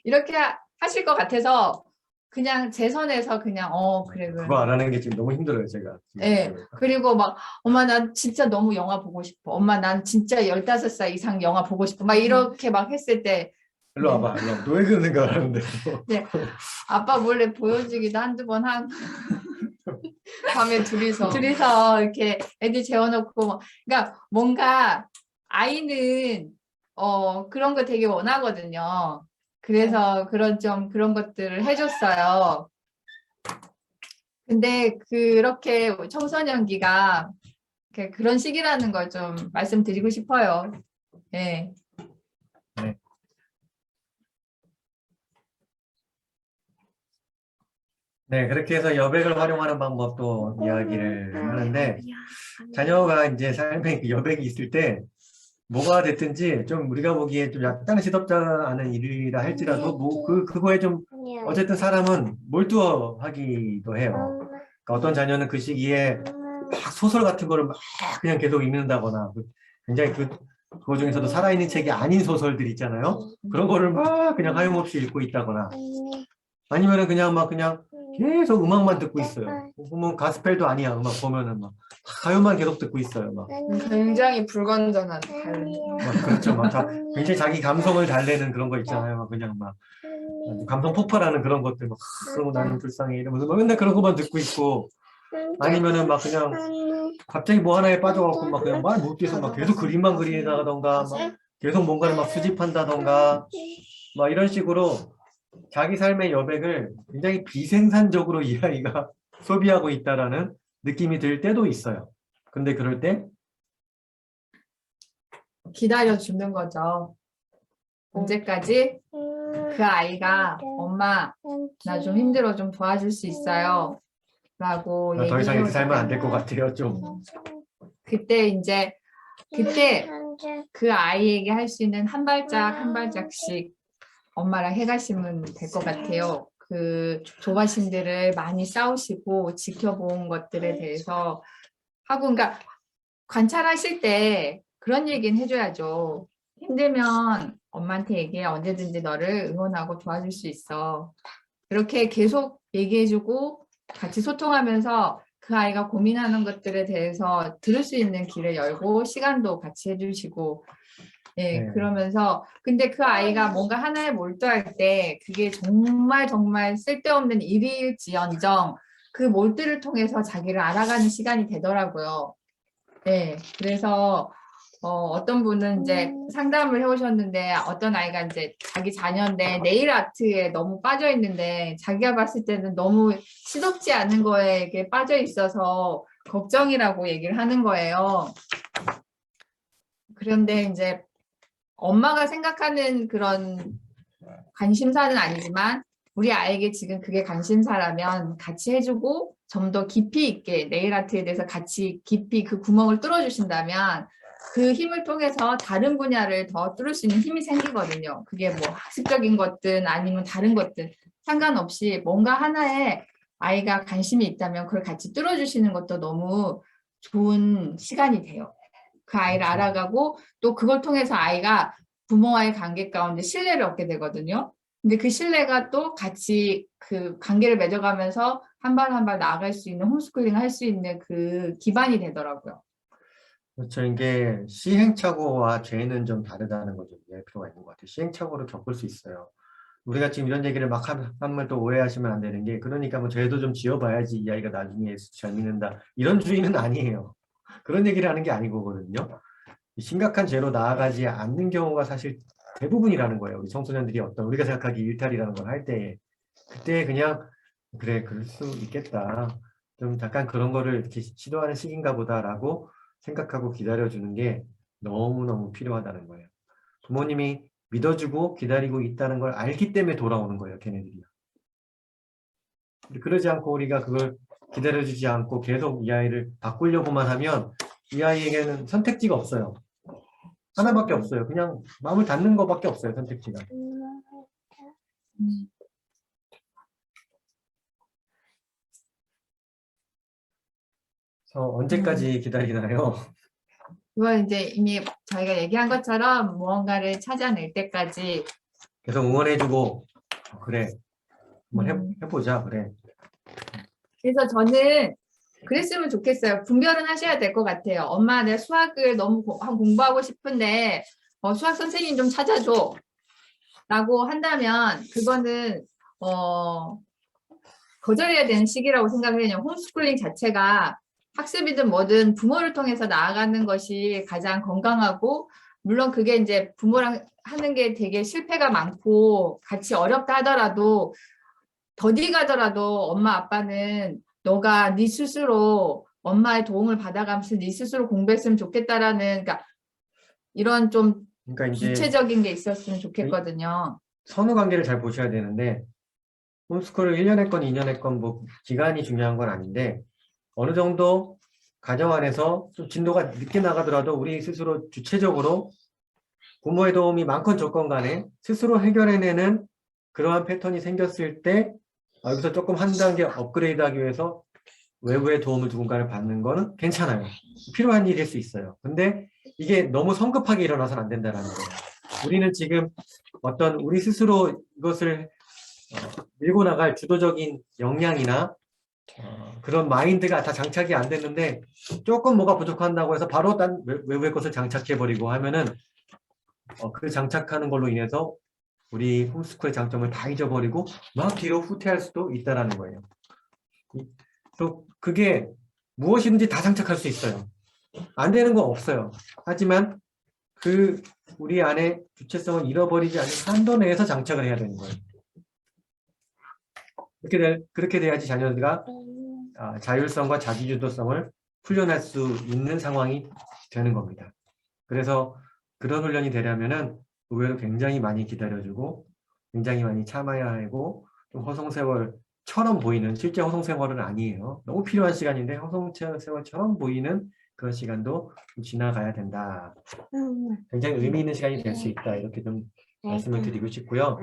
이렇게 하실 것 같아서 그냥 제 선에서 그냥 그래 그거 안 하는 게 지금 너무 힘들어요, 제가. 네. 그리고 막 엄마 난 진짜 너무 영화 보고 싶어. 엄마 난 진짜 15살 이상 영화 보고 싶어. 막 이렇게 막 했을 때 일로 와봐, 일로 와봐. 너 왜 그런 생각을 하는데? 네. 아빠 몰래 보여주기도 한두 번 하고 밤에 둘이서 둘이서 이렇게 애들 재워놓고 그러니까 뭔가 아이는 그런 거 되게 원하거든요. 그래서 그런 것들을 해줬어요. 근데 그렇게 청소년기가 그런 시기라는 걸 좀 말씀드리고 싶어요. 네. 네, 그렇게 해서 여백을 활용하는 방법도 이야기를 하는데 자녀가 이제 삶에 그 여백이 있을 때 뭐가 됐든지 좀 우리가 보기에 좀 약간 시덥지 않은 일이라 할지라도 그거에 좀 어쨌든 사람은 몰두하기도 해요. 그러니까 어떤 자녀는 그 시기에 막 소설 같은 거를 막 그냥 계속 읽는다거나 굉장히 그거 중에서도 살아있는 책이 아닌 소설들 있잖아요. 그런 거를 막 그냥 하염없이 읽고 있다거나 아니면은 그냥 계속 음악만 듣고 있어요. 보면 가스펠도 아니야. 음악 보면은 막 가요만 계속 듣고 있어요. 막. 굉장히 불건전한 발음. 그렇죠. 굉장히 자기 감성을 달래는 그런 거 있잖아요. 막 그냥 막 감성 폭발하는 그런 것들 막 그러고 나는 불쌍해 이러면서 막 맨날 그런 것만 듣고 있고 아니면은 막 그냥 갑자기 뭐 하나에 빠져갖고 막 그냥 말 못 돼서 막 계속 그림만 그리다던가 막 계속 뭔가를 막 수집한다던가 막 이런 식으로 자기 삶의 여백을 굉장히 비생산적으로 이 아이가 소비하고 있다라는 느낌이 들 때도 있어요. 근데 그럴 때 기다려 주는 거죠. 언제까지? 그 아이가 엄마 나 좀 힘들어 좀 도와줄 수 있어요 라고 더 이상 이렇게 살면 안 될 것 얘기해 같아요. 좀. 그때 그 아이에게 할 수 있는 한 발짝 한 발짝씩 엄마랑 해가시면 될 것 같아요. 그 조바심들을 많이 싸우시고 지켜본 것들에 대해서 하고, 그러니까 관찰하실 때 그런 얘기는 해줘야죠. 힘들면 엄마한테 얘기해. 언제든지 너를 응원하고 도와줄 수 있어. 이렇게 계속 얘기해주고 같이 소통하면서 그 아이가 고민하는 것들에 대해서 들을 수 있는 길을 열고 시간도 같이 해주시고 예, 네. 그러면서 근데 그 아이가 뭔가 하나에 몰두할 때 그게 정말 정말 쓸데없는 일일지언정 그 몰두를 통해서 자기를 알아가는 시간이 되더라고요. 네, 그래서 어떤 분은 이제 상담을 해오셨는데 어떤 아이가 이제 자기 자녀인데 네일 아트에 너무 빠져 있는데 자기가 봤을 때는 너무 시덥지 않은 거에 이렇게 빠져 있어서 걱정이라고 얘기를 하는 거예요. 그런데 이제 엄마가 생각하는 그런 관심사는 아니지만 우리 아이에게 지금 그게 관심사라면 같이 해주고 좀 더 깊이 있게 네일 아트에 대해서 같이 깊이 그 구멍을 뚫어주신다면 그 힘을 통해서 다른 분야를 더 뚫을 수 있는 힘이 생기거든요. 그게 뭐 학습적인 것든 아니면 다른 것든 상관없이 뭔가 하나에 아이가 관심이 있다면 그걸 같이 뚫어주시는 것도 너무 좋은 시간이 돼요. 그 아이를 그렇죠. 알아가고 또 그걸 통해서 아이가 부모와의 관계 가운데 신뢰를 얻게 되거든요. 근데 그 신뢰가 또 같이 그 관계를 맺어가면서 한 발 한 발 나아갈 수 있는 홈스쿨링을 할 수 있는 그 기반이 되더라고요. 그렇죠. 이게 시행착오와 죄는 좀 다르다는 거죠. 이해할 필요가 있는 것 같아요. 시행착오를 겪을 수 있어요. 우리가 지금 이런 얘기를 막 하면 또 오해하시면 안 되는 게 그러니까 뭐 죄도 좀 지어봐야지 이 아이가 나중에 잘 믿는다. 이런 주의는 아니에요. 그런 얘기를 하는 게 아니거든요. 심각한 죄로 나아가지 않는 경우가 사실 대부분이라는 거예요. 우리 청소년들이 어떤 우리가 생각하기 일탈이라는 걸 할 때에 그때 그냥 그래 그럴 수 있겠다. 좀 잠깐 그런 거를 이렇게 시도하는 시기인가 보다라고 생각하고 기다려주는 게 너무너무 필요하다는 거예요. 부모님이 믿어주고 기다리고 있다는 걸 알기 때문에 돌아오는 거예요, 걔네들이요. 그러지 않고 우리가 그걸 기다려주지 않고 계속 이 아이를 바꾸려고만 하면 이 아이에게는 선택지가 없어요. 하나밖에 없어요. 그냥 마음을 닫는 것밖에 없어요, 선택지가. 그래서 언제까지 기다리나요? 그건 이제 이미 저희가 얘기한 것처럼 무언가를 찾아낼 때까지 계속 응원해주고 그래 한번 음. 해보자 그래. 그래서 저는 그랬으면 좋겠어요. 분별은 하셔야 될 것 같아요. 엄마, 내 수학을 너무 공부하고 싶은데 수학 선생님 좀 찾아줘. 라고 한다면 그거는 거절해야 되는 시기라고 생각을 해요. 홈스쿨링 자체가 학습이든 뭐든 부모를 통해서 나아가는 것이 가장 건강하고 물론 그게 이제 부모랑 하는 게 되게 실패가 많고 같이 어렵다 하더라도 더디 가더라도 엄마 아빠는 너가 네 스스로 엄마의 도움을 받아가면서 네 스스로 공부했으면 좋겠다라는 그러니까 이런 좀 그러니까 이제 구체적인 게 있었으면 좋겠거든요. 선후 관계를 잘 보셔야 되는데 홈스쿨을 1년 했건 2년 했건 뭐 기간이 중요한 건 아닌데 어느 정도 가정 안에서 좀 진도가 늦게 나가더라도 우리 스스로 주체적으로 부모의 도움이 많건 적건 간에 스스로 해결해내는 그러한 패턴이 생겼을 때 여기서 조금 한 단계 업그레이드하기 위해서 외부의 도움을 누군가를 받는 거는 괜찮아요. 필요한 일일 수 있어요. 근데 이게 너무 성급하게 일어나서는 안 된다는 거예요. 우리는 지금 어떤 우리 스스로 이것을 밀고 나갈 주도적인 역량이나 그런 마인드가 다 장착이 안 됐는데 조금 뭐가 부족한다고 해서 바로 딴 외부의 것을 장착해버리고 하면은 그 장착하는 걸로 인해서 우리 홈스쿨의 장점을 다 잊어버리고 막 뒤로 후퇴할 수도 있다는 거예요. 또 그게 무엇이든지 다 장착할 수 있어요. 안 되는 건 없어요. 하지만 우리 안에 주체성을 잃어버리지 않는 한도 내에서 장착을 해야 되는 거예요. 그렇게 돼야지 자녀가 자율성과 자기주도성을 훈련할 수 있는 상황이 되는 겁니다. 그래서 그런 훈련이 되려면은 의외로 굉장히 많이 기다려주고 굉장히 많이 참아야 하고 좀 허송세월처럼 보이는 실제 허송세월은 아니에요. 너무 필요한 시간인데 허송세월처럼 보이는 그런 시간도 좀 지나가야 된다. 굉장히 의미 있는 시간이 될 수 있다. 이렇게 좀 말씀을 드리고 싶고요.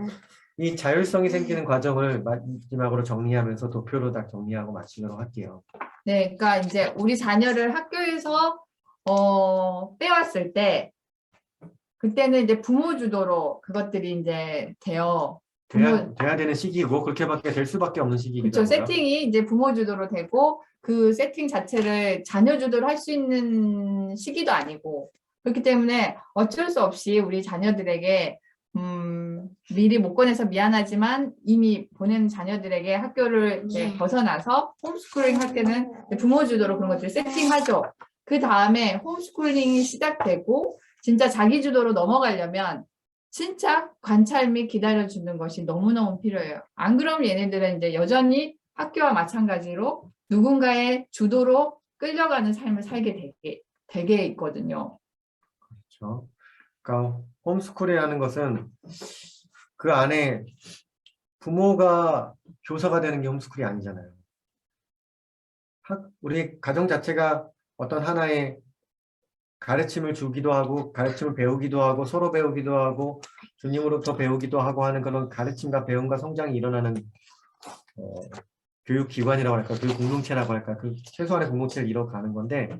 이 자율성이 생기는 과정을 마지막으로 정리하면서 도표로 딱 정리하고 마치도록 할게요. 네, 그러니까 이제 우리 자녀를 학교에서 빼왔을 때 그때는 이제 부모 주도로 그것들이 이제 돼요. 돼야 되는 시기고 그렇게밖에 될 수밖에 없는 시기이기도 그렇죠. 하고요. 세팅이 이제 부모 주도로 되고 그 세팅 자체를 자녀 주도로 할 수 있는 시기도 아니고 그렇기 때문에 어쩔 수 없이 우리 자녀들에게 미리 못 꺼내서 미안하지만 이미 보낸 자녀들에게 학교를 이제 벗어나서 홈스쿨링 할 때는 부모 주도로 그런 것들을 세팅하죠. 그 다음에 홈스쿨링이 시작되고 진짜 자기 주도로 넘어가려면 진짜 관찰 및 기다려주는 것이 너무너무 필요해요. 안 그러면 얘네들은 이제 여전히 학교와 마찬가지로 누군가의 주도로 끌려가는 삶을 살게 되게 있거든요. 그렇죠. 그러니까 홈스쿨이라는 것은 그 안에 부모가 교사가 되는 게 홈스쿨이 아니잖아요. 우리 가정 자체가 어떤 하나의 가르침을 주기도 하고 가르침을 배우기도 하고 서로 배우기도 하고 주님으로부터 배우기도 하고 하는 그런 가르침과 배움과 성장이 일어나는 교육기관이라고 할까, 교육 공동체라고 할까, 그 최소한의 공동체를 이뤄가는 건데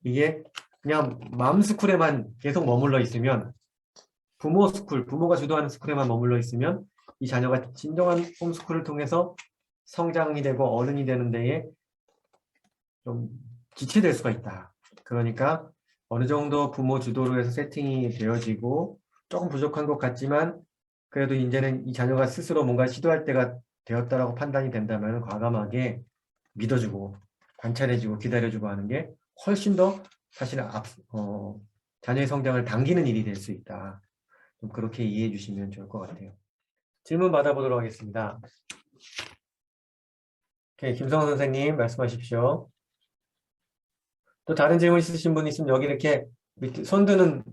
이게 그냥 맘스쿨에만 계속 머물러 있으면 부모가 주도하는 스쿨에만 머물러 있으면 이 자녀가 진정한 홈스쿨을 통해서 성장이 되고 어른이 되는 데에 좀 지체될 수가 있다. 그러니까 어느 정도 부모 주도로 해서 세팅이 되어지고 조금 부족한 것 같지만 그래도 이제는 이 자녀가 스스로 뭔가 시도할 때가 되었다라고 판단이 된다면 과감하게 믿어주고 관찰해주고 기다려주고 하는 게 훨씬 더 사실 자녀의 성장을 당기는 일이 될 수 있다. 좀 그렇게 이해해 주시면 좋을 것 같아요. 질문 받아보도록 하겠습니다. 오케이, 김성원 선생님 말씀하십시오. 또 다른 질문 있으신 분 있으면 여기 이렇게 밑에 손 드는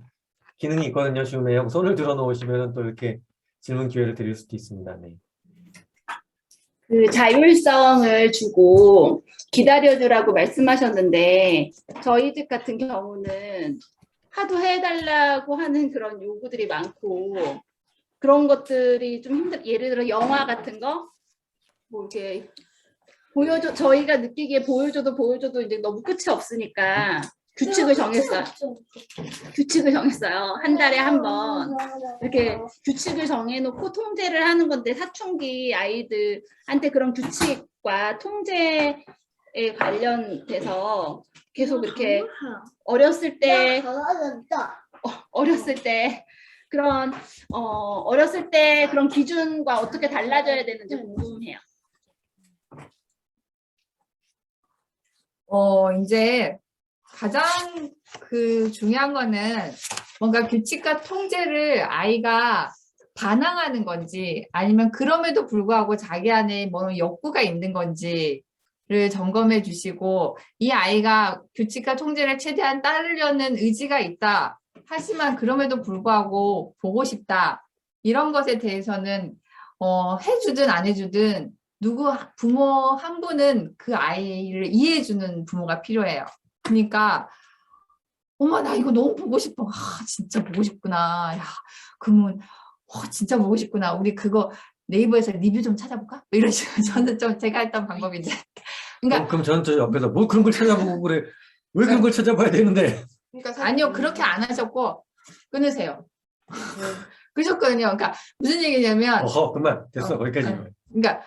기능이 있거든요. 줌에 손을 들어 놓으시면 또 이렇게 질문 기회를 드릴 수도 있습니다. 네. 그 자율성을 주고 기다려주라고 말씀하셨는데 저희 집 같은 경우는 하도 해달라고 하는 그런 요구들이 많고 그런 것들이 좀 예를 들어 영화 같은 거 뭐 이렇게 저희가 느끼기에 보여줘도 이제 너무 끝이 없으니까 규칙을 정했어요. 한 달에 한 번 이렇게 규칙을 정해놓고 통제를 하는 건데 사춘기 아이들한테 그런 규칙과 통제에 관련돼서 계속 이렇게 어렸을 때 그런 기준과 어떻게 달라져야 되는지 궁금해요. 이제 가장 중요한 거는 뭔가 규칙과 통제를 아이가 반항하는 건지 아니면 그럼에도 불구하고 자기 안에 뭐 욕구가 있는 건지를 점검해 주시고 이 아이가 규칙과 통제를 최대한 따르려는 의지가 있다. 하지만 그럼에도 불구하고 보고 싶다. 이런 것에 대해서는 해주든 안 해주든 부모 한 분은 그 아이를 이해해주는 부모가 필요해요. 그러니까 엄마 나 이거 너무 보고 싶어. 진짜 보고 싶구나. 야, 그러면 진짜 보고 싶구나. 우리 그거 네이버에서 리뷰 좀 찾아볼까? 이런 식으로 저는 좀 제가 했던 방법인데. 그러니까 그럼 저는 저 옆에서 뭐 그런 걸 찾아보고 그래. 왜 그런 걸 찾아봐야 되는데. 그러니까 아니요 그렇게 안 하셨고 끊으세요. 그러셨거든요. 그러니까 무슨 얘기냐면 그만 됐어 거기까지. 그러니까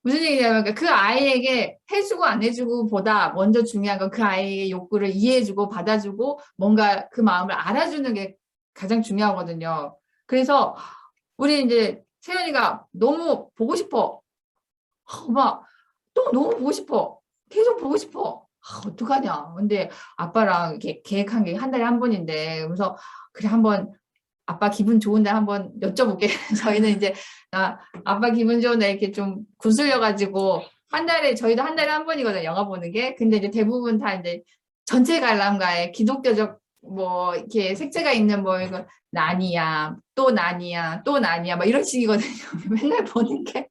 무슨 얘기냐면 그 아이에게 해주고 안 해주고 보다 먼저 중요한 건 그 아이의 욕구를 이해해주고 받아주고 뭔가 그 마음을 알아주는 게 가장 중요하거든요. 그래서 우리 이제 세연이가 너무 보고 싶어. 엄마 또 너무 보고 싶어. 계속 보고 싶어. 어떡하냐. 근데 아빠랑 이렇게 계획한 게 한 달에 한 번인데 그래서 그래 한번 아빠 기분 좋은데 한번 여쭤볼게. 저희는 이제 아빠 기분 좋은데 이렇게 좀 구슬려가지고 한 달에 저희도 한 달에 한 번이거든요. 영화 보는 게. 근데 이제 대부분 다 이제 전체 관람가에 기독교적 뭐 이렇게 색채가 있는 뭐 이거 난이야 또 난이야 또 난이야 막 이런 식이거든요. 맨날 보는 게.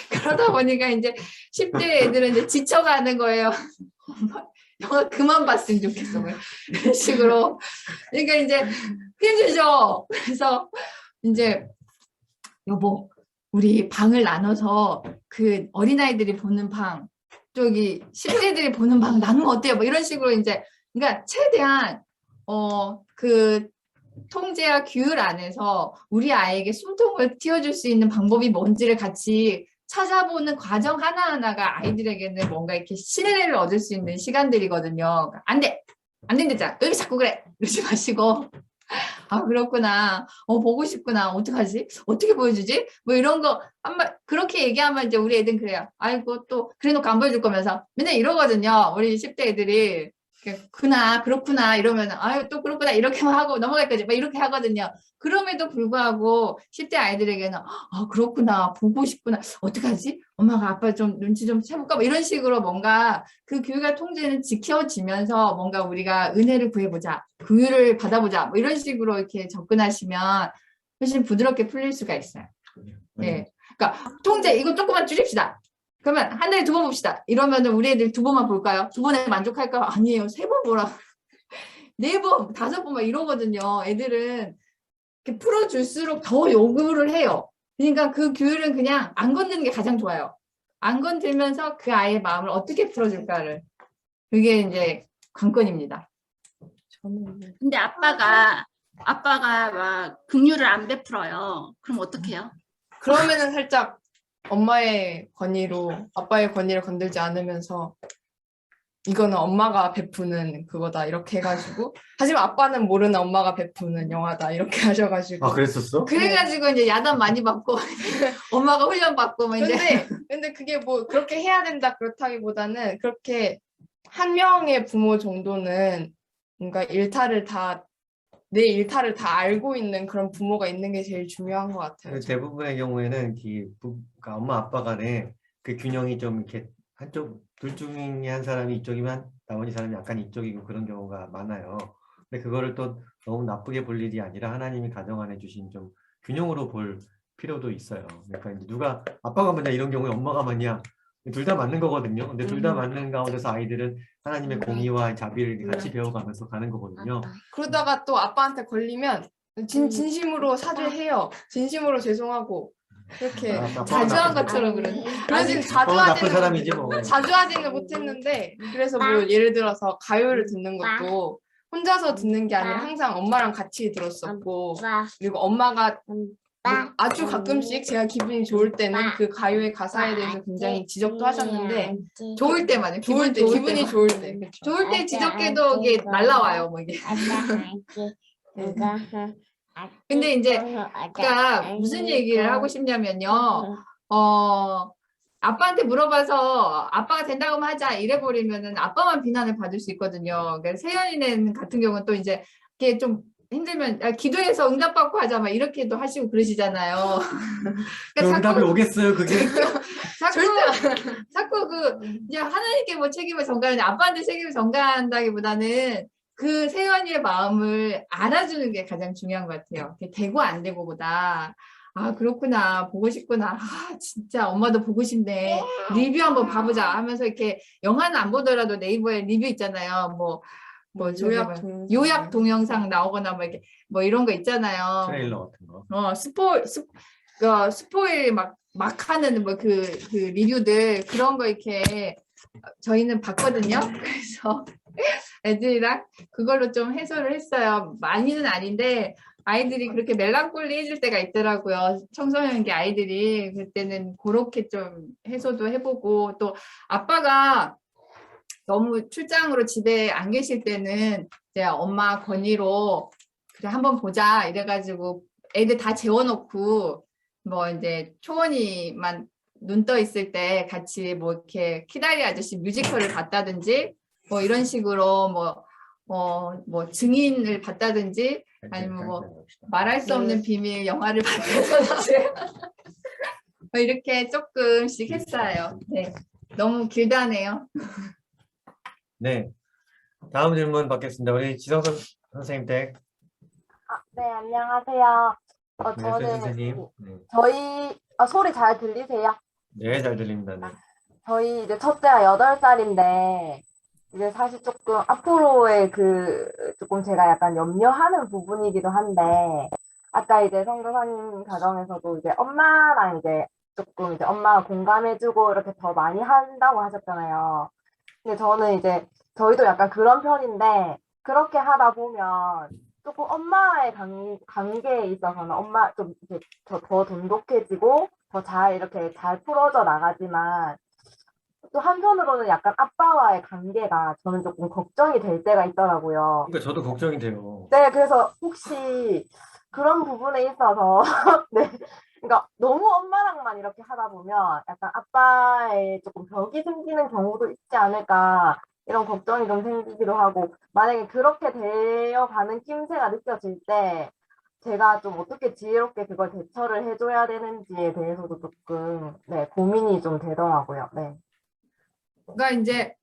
그러다 보니까 이제 10대 애들은 이제 지쳐가는 거예요. 영화 그만 봤으면 좋겠어. 뭐 이런 식으로. 그러니까 이제 힘들죠. 그래서 이제 여보, 우리 방을 나눠서 그 어린아이들이 보는 방, 저기 10대들이 보는 방 나누면 어때요? 뭐 이런 식으로 이제 그러니까 최대한 그 통제와 규율 안에서 우리 아이에게 숨통을 틔워줄 수 있는 방법이 뭔지를 같이 찾아보는 과정 하나하나가 아이들에게는 뭔가 이렇게 신뢰를 얻을 수 있는 시간들이거든요. 안 돼! 안 된대잖아. 왜 자꾸 그래! 이러지 마시고. 아, 그렇구나. 보고 싶구나. 어떡하지? 어떻게 보여주지? 뭐 이런 거, 그렇게 얘기하면 이제 우리 애들은 그래요. 아이고, 또, 그래 놓고 안 보여줄 거면서. 맨날 이러거든요. 우리 10대 애들이. 그렇구나. 이러면, 아유, 또 그렇구나. 이렇게만 하고 넘어갈 거지. 막 이렇게 하거든요. 그럼에도 불구하고 10대 아이들에게는, 그렇구나. 보고 싶구나. 어떡하지? 엄마가 아빠 좀 눈치 좀 채볼까? 뭐 이런 식으로 뭔가 그 교육과 통제는 지켜지면서 뭔가 우리가 은혜를 구해보자. 긍휼을 받아보자. 뭐 이런 식으로 이렇게 접근하시면 훨씬 부드럽게 풀릴 수가 있어요. 네. 그러니까 통제, 이거 조금만 줄입시다. 그러면 한 달에 2번 봅시다. 이러면 우리 애들 2번만 볼까요? 2번에 만족할까요? 아니에요. 3번 보라. 4번, 5번 막 이러거든요. 애들은 이렇게 풀어줄수록 더 요구를 해요. 그러니까 그 규율은 그냥 안 건드는 게 가장 좋아요. 안 건들면서 그 아이의 마음을 어떻게 풀어줄까를. 그게 이제 관건입니다. 근데 아빠가 막 긍휼을 안 베풀어요. 그럼 어떡해요? 그러면은 살짝 엄마의 권위로 아빠의 권위를 건들지 않으면서 이거는 엄마가 베푸는 그거다 이렇게 해가지고 하지만 아빠는 모르는 엄마가 베푸는 영화다 이렇게 하셔가지고 아, 그랬었어? 그래가지고 이제 야단 많이 받고 엄마가 훈련 받고 뭐 이제 근데 그게 뭐 그렇게 해야 된다 그렇다기보다는 그렇게 한 명의 부모 정도는 뭔가 내 일탈을 다 알고 있는 그런 부모가 있는 게 제일 중요한 것 같아요. 대부분의 경우에는 그러니까 엄마 아빠 간에 그 균형이 좀 이렇게 둘 중에 한 사람이 이쪽이면 나머지 사람이 약간 이쪽이고 그런 경우가 많아요. 근데 그거를 또 너무 나쁘게 볼 일이 아니라 하나님이 가정 안에 주신 좀 균형으로 볼 필요도 있어요. 그러니까 이제 누가 아빠가 맞냐 이런 경우에 엄마가 맞냐 둘 다 맞는 거거든요. 근데 둘 다 맞는 가운데서 아이들은 하나님의 공의와 자비를 같이 배워가면서 가는 거거든요. 그러다가 또 아빠한테 걸리면 진심으로 사죄해요. 진심으로 죄송하고 그렇게 자주 한 것처럼 그러네. 그래서 자주 나쁜 사람이지 뭐. 자주 하지는 못했는데 그래서 뭐 예를 들어서 가요를 듣는 것도 혼자서 듣는 게 아니라 항상 엄마랑 같이 들었었고 그리고 엄마가 뭐 아주 가끔씩 제가 기분이 좋을 때는 그 가요의 가사에 대해서 굉장히 지적도 하셨는데 좋을 때만 좋을 때 기분이 좋을 때 그쵸. 좋을 때 지적해도 이게 날라와요. 뭐 이게. 근데 이제 그러니까 무슨 얘기를 하고 싶냐면요. 아빠한테 물어봐서 아빠가 된다고 하면 하자 이래버리면은 아빠만 비난을 받을 수 있거든요. 그러니까 세연이네 같은 경우는 또 이제 이게 좀 힘들면 기도해서 응답받고 하자 막 이렇게도 하시고 그러시잖아요. 그러니까 응답이 오겠어요, 그게? 자꾸 이제 하나님께 뭐 책임을 전가하는데 아빠한테 책임을 전가한다기보다는 그 세연이의 마음을 알아주는 게 가장 중요한 것 같아요. 되고 안 되고보다 아 그렇구나 보고 싶구나 아 진짜 엄마도 보고 싶네 리뷰 한번 봐보자 하면서 이렇게 영화는 안 보더라도 네이버에 리뷰 있잖아요. 뭐 요약 동영상 나오거나 뭐 이렇게 뭐 이런 거 있잖아요. 트레일러 같은 거. 스포일 막 하는 뭐 그 리뷰들 그런 거 이렇게 저희는 봤거든요. 그래서 애들이랑 그걸로 좀 해소를 했어요. 많이는 아닌데 아이들이 그렇게 멜랑콜리해질 때가 있더라고요. 청소년기 아이들이 그때는 그렇게 좀 해소도 해보고 또 아빠가 너무 출장으로 집에 안 계실 때는 이제 엄마 권위로 그래 한번 보자 이래가지고 애들 다 재워놓고 뭐 이제 초원이만 눈 떠 있을 때 같이 뭐 이렇게 키다리 아저씨 뮤지컬을 봤다든지 뭐 이런 식으로 뭐 뭐 증인을 봤다든지 아니면 뭐 말할 수 없는 비밀 영화를 봤다든지 뭐 이렇게 조금씩 했어요. 네, 너무 길다네요. 네. 다음 질문 받겠습니다. 우리 지성 선생님 댁. 네, 안녕하세요. 네, 저는 선생님. 네. 저희 소리 잘 들리세요? 네, 잘 들립니다. 네. 저희 이제 첫째가 8살인데 이제 사실 조금 앞으로의 조금 제가 약간 염려하는 부분이기도 한데 아까 이제 성교사님 가정에서도 이제 엄마랑 이제 조금 이제 엄마가 공감해주고 이렇게 더 많이 한다고 하셨잖아요. 근데 저는 이제 저희도 약간 그런 편인데 그렇게 하다 보면 조금 엄마의 관계에 있어서는 엄마 좀 이제 더 돈독해지고 더 잘 이렇게 잘 풀어져 나가지만 또 한편으로는 약간 아빠와의 관계가 저는 조금 걱정이 될 때가 있더라고요. 그러니까 저도 걱정이 돼요. 네, 그래서 혹시 그런 부분에 있어서 네, 그러니까 너무 엄마랑만 이렇게 하다 보면 약간 아빠의 조금 벽이 생기는 경우도 있지 않을까 이런 걱정이 좀 생기기도 하고 만약에 그렇게 되어가는 낌새가 느껴질 때 제가 좀 어떻게 지혜롭게 그걸 대처를 해줘야 되는지에 대해서도 조금 네, 고민이 좀 되더라고요. 네. 그러니까 이제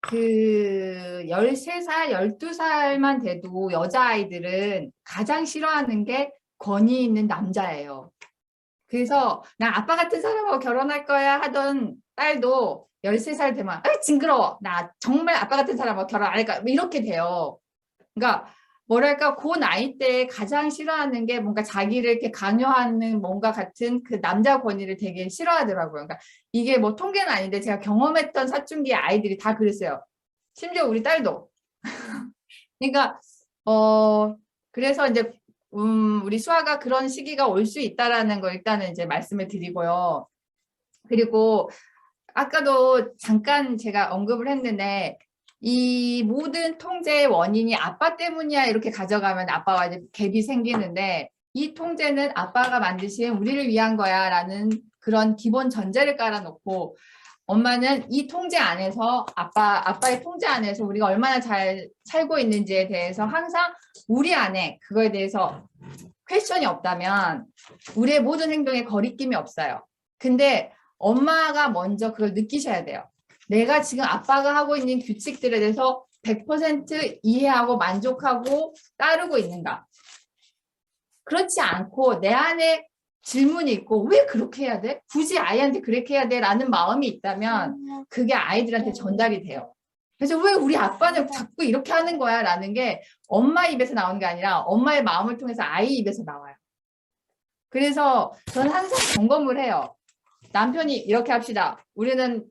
그 13살, 12살만 돼도 여자아이들은 가장 싫어하는 게 권위 있는 남자예요. 그래서 나 아빠 같은 사람하고 결혼할 거야 하던 딸도 13살 되면 아 징그러워. 나 정말 아빠 같은 사람하고 결혼 안 할까? 이렇게 돼요. 그러니까 뭐랄까 그 나이 때 가장 싫어하는 게 뭔가 자기를 이렇게 강요하는 뭔가 같은 그 남자 권위를 되게 싫어하더라고요. 그러니까 이게 뭐 통계는 아닌데 제가 경험했던 사춘기 아이들이 다 그랬어요. 심지어 우리 딸도. 그러니까 그래서 이제 우리 수아가 그런 시기가 올 수 있다라는 거 일단은 이제 말씀을 드리고요. 그리고 아까도 잠깐 제가 언급을 했는데 이 모든 통제의 원인이 아빠 때문이야 이렇게 가져가면 아빠와 이제 갭이 생기는데 이 통제는 아빠가 만드신 우리를 위한 거야 라는 그런 기본 전제를 깔아놓고 엄마는 이 통제 안에서 아빠의 통제 안에서 우리가 얼마나 잘 살고 있는지에 대해서 항상 우리 안에 그거에 대해서 퀘스천이 없다면 우리의 모든 행동에 거리낌이 없어요. 근데 엄마가 먼저 그걸 느끼셔야 돼요. 내가 지금 아빠가 하고 있는 규칙들에 대해서 100% 이해하고 만족하고 따르고 있는가? 그렇지 않고 내 안에 질문이 있고 왜 그렇게 해야 돼? 굳이 아이한테 그렇게 해야 돼? 라는 마음이 있다면 그게 아이들한테 전달이 돼요. 그래서 왜 우리 아빠는 자꾸 이렇게 하는 거야? 라는 게 엄마 입에서 나오는 게 아니라 엄마의 마음을 통해서 아이 입에서 나와요. 그래서 저는 항상 점검을 해요. 남편이 이렇게 합시다. 우리는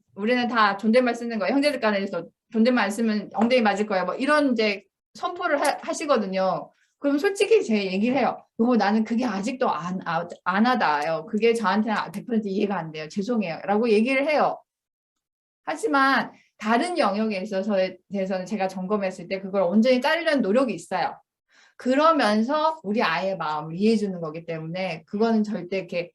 다 존댓말 쓰는 거예요. 형제들 간에서 존댓말 쓰면 엉덩이 맞을 거야. 뭐 이런 이제 선포를 하시거든요. 그럼 솔직히 제 얘기를 해요. 여보 나는 그게 아직도 안 하다요. 그게 저한테는 100% 이해가 안 돼요. 죄송해요. 라고 얘기를 해요. 하지만 다른 영역에 대해서는 제가 점검했을 때 그걸 온전히 따르려는 노력이 있어요. 그러면서 우리 아이의 마음을 이해해 주는 거기 때문에 그거는 절대 이렇게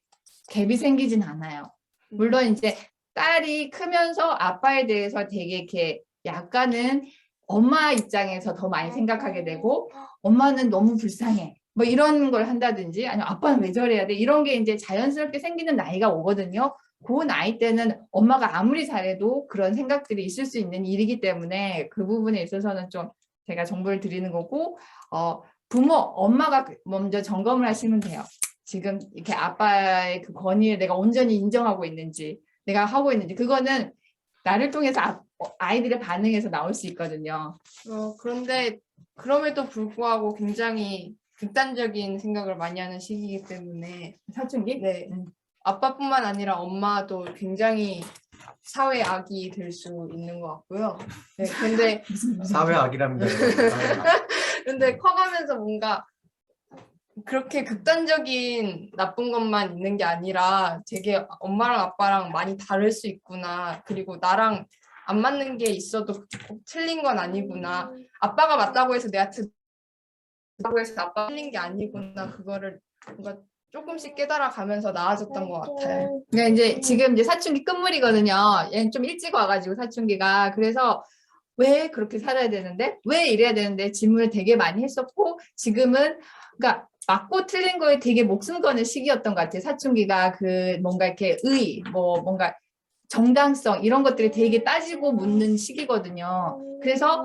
갭이 생기진 않아요. 물론 이제 딸이 크면서 아빠에 대해서 되게 이렇게 약간은 엄마 입장에서 더 많이 생각하게 되고 엄마는 너무 불쌍해. 뭐 이런 걸 한다든지 아니면 아빠는 왜 저래야 돼? 이런 게 이제 자연스럽게 생기는 나이가 오거든요. 그 나이 때는 엄마가 아무리 잘해도 그런 생각들이 있을 수 있는 일이기 때문에 그 부분에 있어서는 좀 제가 정보를 드리는 거고 엄마가 먼저 점검을 하시면 돼요. 지금 이렇게 아빠의 그 권위를 내가 온전히 인정하고 있는지 내가 하고 있는지 그거는 나를 통해서 아이들의 반응에서 나올 수 있거든요. 그런데 그럼에도 불구하고 굉장히 극단적인 생각을 많이 하는 시기이기 때문에 사춘기? 네, 아빠뿐만 아니라 엄마도 굉장히 사회 악이 될 수 있는 것 같고요. 네, 근데 사회 악이랍니다. 근데 커가면서 뭔가 그렇게 극단적인 나쁜 것만 있는 게 아니라 되게 엄마랑 아빠랑 많이 다를 수 있구나. 그리고 나랑 안 맞는 게 있어도 꼭 틀린 건 아니구나. 아빠가 맞다고 해서 내가 듣다고 해서 아빠가 틀린 게 아니구나. 그거를 뭔가 조금씩 깨달아가면서 나아졌던 것 같아요. 그러니까 이제 지금 이제 사춘기 끝물이거든요. 얘는 좀 일찍 와가지고 사춘기가 그래서 왜 그렇게 살아야 되는데? 왜 이래야 되는데? 질문을 되게 많이 했었고, 지금은, 그러니까, 맞고 틀린 거에 되게 목숨 거는 시기였던 것 같아요. 사춘기가 그 뭔가 이렇게 뭔가 정당성, 이런 것들이 되게 따지고 묻는 시기거든요. 그래서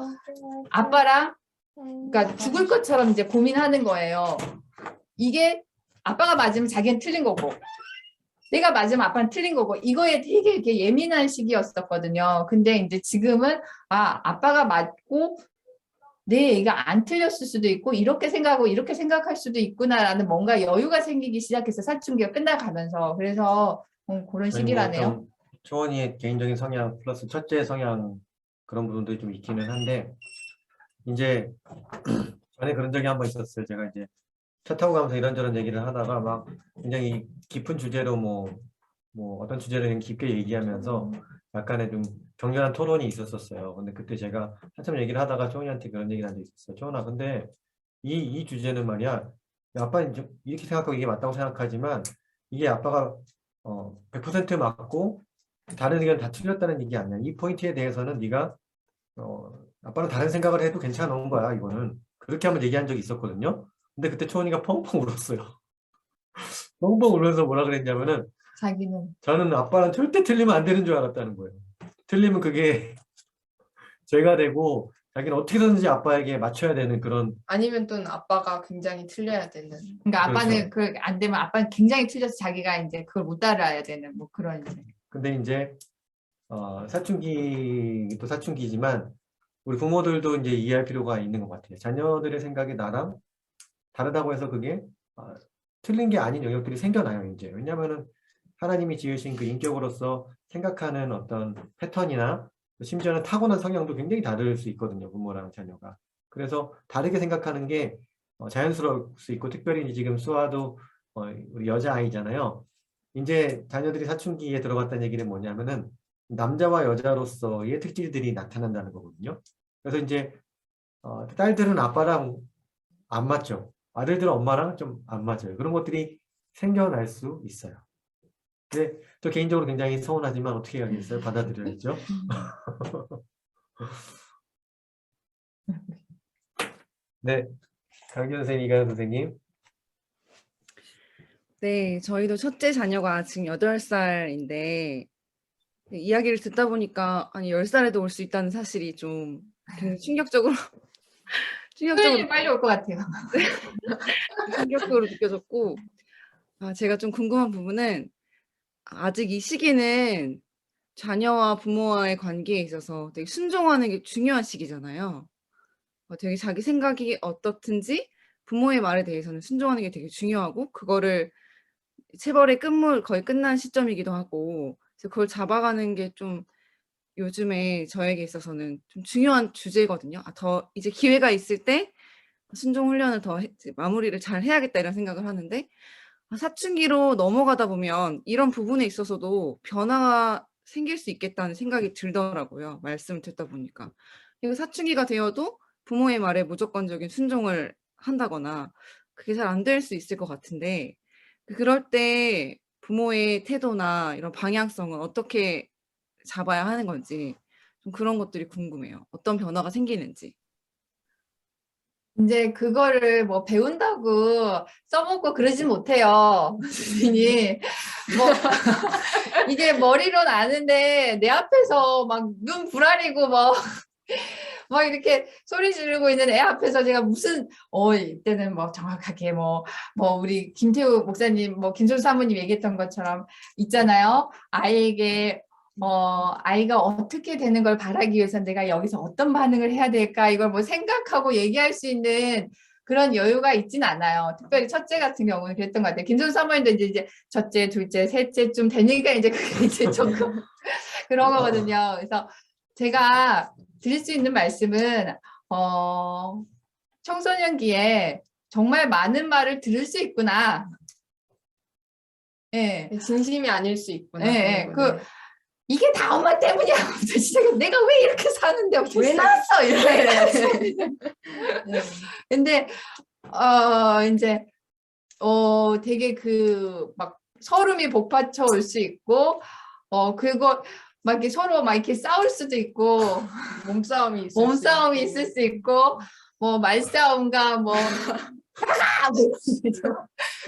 아빠랑, 그러니까 죽을 것처럼 이제 고민하는 거예요. 이게 아빠가 맞으면 자기는 틀린 거고, 내가 맞으면 아빠는 틀린 거고, 이거에 되게 이렇게 예민한 시기였었거든요. 근데 이제 지금은, 아빠가 맞고, 내 얘기가 안 틀렸을 수도 있고, 이렇게 생각하고 이렇게 생각할 수도 있구나라는 뭔가 여유가 생기기 시작해서 사춘기가 끝나가면서. 그래서 그런 아니, 뭐 시기라네요. 어떤 초원이의 개인적인 성향 플러스 첫째 성향 그런 부분들이 좀 있기는 한데, 이제 전에 그런 적이 한 번 있었어요. 제가 이제 차 타고 가면서 이런저런 얘기를 하다가 막 굉장히 깊은 주제로 뭐 어떤 주제를 깊게 얘기하면서 약간의 좀 격렬한 토론이 있었었어요. 근데 그때 제가 한참 얘기를 하다가 초원이한테 그런 얘기를 한 적이 있었어요. 초원아, 근데 이 주제는 말이야, 야, 아빠는 좀 이렇게 생각하고 이게 맞다고 생각하지만 이게 아빠가 100% 맞고 다른 의견 다 틀렸다는 얘기 아니야. 이 포인트에 대해서는 네가 아빠는 다른 생각을 해도 괜찮은 거야. 이거는 그렇게 한번 얘기한 적이 있었거든요. 근데 그때 초원이가 펑펑 울었어요. 펑펑 울면서 뭐라 그랬냐면은, 자기는. 저는 아빠는 절대 틀리면 안 되는 줄 알았다는 거예요. 틀리면 그게 죄가 되고 자기는 어떻게든지 아빠에게 맞춰야 되는 그런. 아니면 또 아빠가 굉장히 틀려야 되는. 그러니까 아빠는 그렇죠. 안 되면 아빠는 굉장히 틀려서 자기가 이제 그걸 못 따라야 되는 뭐 그런 이제. 근데 이제 사춘기도 사춘기지만 우리 부모들도 이제 이해할 필요가 있는 것 같아요. 자녀들의 생각이 나랑 다르다고 해서 그게 틀린 게 아닌 영역들이 생겨나요, 이제. 왜냐하면은 하나님이 지으신 그 인격으로서 생각하는 어떤 패턴이나 심지어는 타고난 성향도 굉장히 다를 수 있거든요, 부모랑 자녀가. 그래서 다르게 생각하는 게 자연스러울 수 있고, 특별히 이제 지금 수아도 우리 여자아이잖아요. 이제 자녀들이 사춘기에 들어갔다는 얘기는 뭐냐면은 남자와 여자로서의 특질들이 나타난다는 거거든요. 그래서 이제 딸들은 아빠랑 안 맞죠. 아들들은 엄마랑 좀 안 맞아요. 그런 것들이 생겨날 수 있어요. 근데 또 개인적으로 굉장히 서운하지만 어떻게 해야겠어요? 받아들여야죠. 네, 강균 선생님, 이가연 선생님. 네, 저희도 첫째 자녀가 지금 8살인데 이야기를 듣다 보니까 아니 10살에도 올 수 있다는 사실이 좀 굉장히 충격적으로 소연이 빨리 올 것 같아요. 충격적으로 느껴졌고, 제가 좀 궁금한 부분은 아직 이 시기는 자녀와 부모와의 관계에 있어서 되게 순종하는 게 중요한 시기잖아요. 되게 자기 생각이 어떻든지 부모의 말에 대해서는 순종하는 게 되게 중요하고, 그거를 체벌의 끝물 거의 끝난 시점이기도 하고, 그래서 그걸 잡아가는 게 좀 요즘에 저에게 있어서는 좀 중요한 주제거든요. 더 이제 기회가 있을 때 순종 훈련을 더 마무리를 잘 해야겠다 이런 생각을 하는데, 사춘기로 넘어가다 보면 이런 부분에 있어서도 변화가 생길 수 있겠다는 생각이 들더라고요. 말씀을 듣다 보니까. 그리고 사춘기가 되어도 부모의 말에 무조건적인 순종을 한다거나 그게 잘 안 될 수 있을 것 같은데, 그럴 때 부모의 태도나 이런 방향성은 어떻게 잡아야 하는 건지 좀 그런 것들이 궁금해요. 어떤 변화가 생기는지. 이제 그거를 뭐 배운다고 써먹고 그러진 못해요. 선생님이. 뭐, 이게 머리로는 아는데 내 앞에서 막 눈 부라리고 막 이렇게 소리 지르고 있는 애 앞에서 제가 무슨, 이때는 뭐 정확하게 우리 김태우 목사님, 김준수 사모님 얘기했던 것처럼 있잖아요. 아이에게 아이가 어떻게 되는 걸 바라기 위해서 내가 여기서 어떤 반응을 해야 될까 이걸 뭐 생각하고 얘기할 수 있는 그런 여유가 있진 않아요. 특별히 첫째 같은 경우는 그랬던 것 같아요. 김준수 사모님도 이제 첫째, 둘째, 셋째쯤 되니까 이제 그게 이제 조금 그런 거거든요. 그래서 제가 드릴 수 있는 말씀은 청소년기에 정말 많은 말을 들을 수 있구나. 예. 진심이 아닐 수 있구나. 예, 그런 거는. 이게 다 엄마 때문이야. 시작해. 내가 왜 이렇게 사는데 왜 낳았어? 이래. 근데 이제 되게 막 서름이 복받쳐 올 수 있고 그리고 막 이렇게 서로 막 이렇게 싸울 수도 있고 몸싸움이 있을 몸싸움이 수 있을 수 있고 뭐 말싸움과 뭐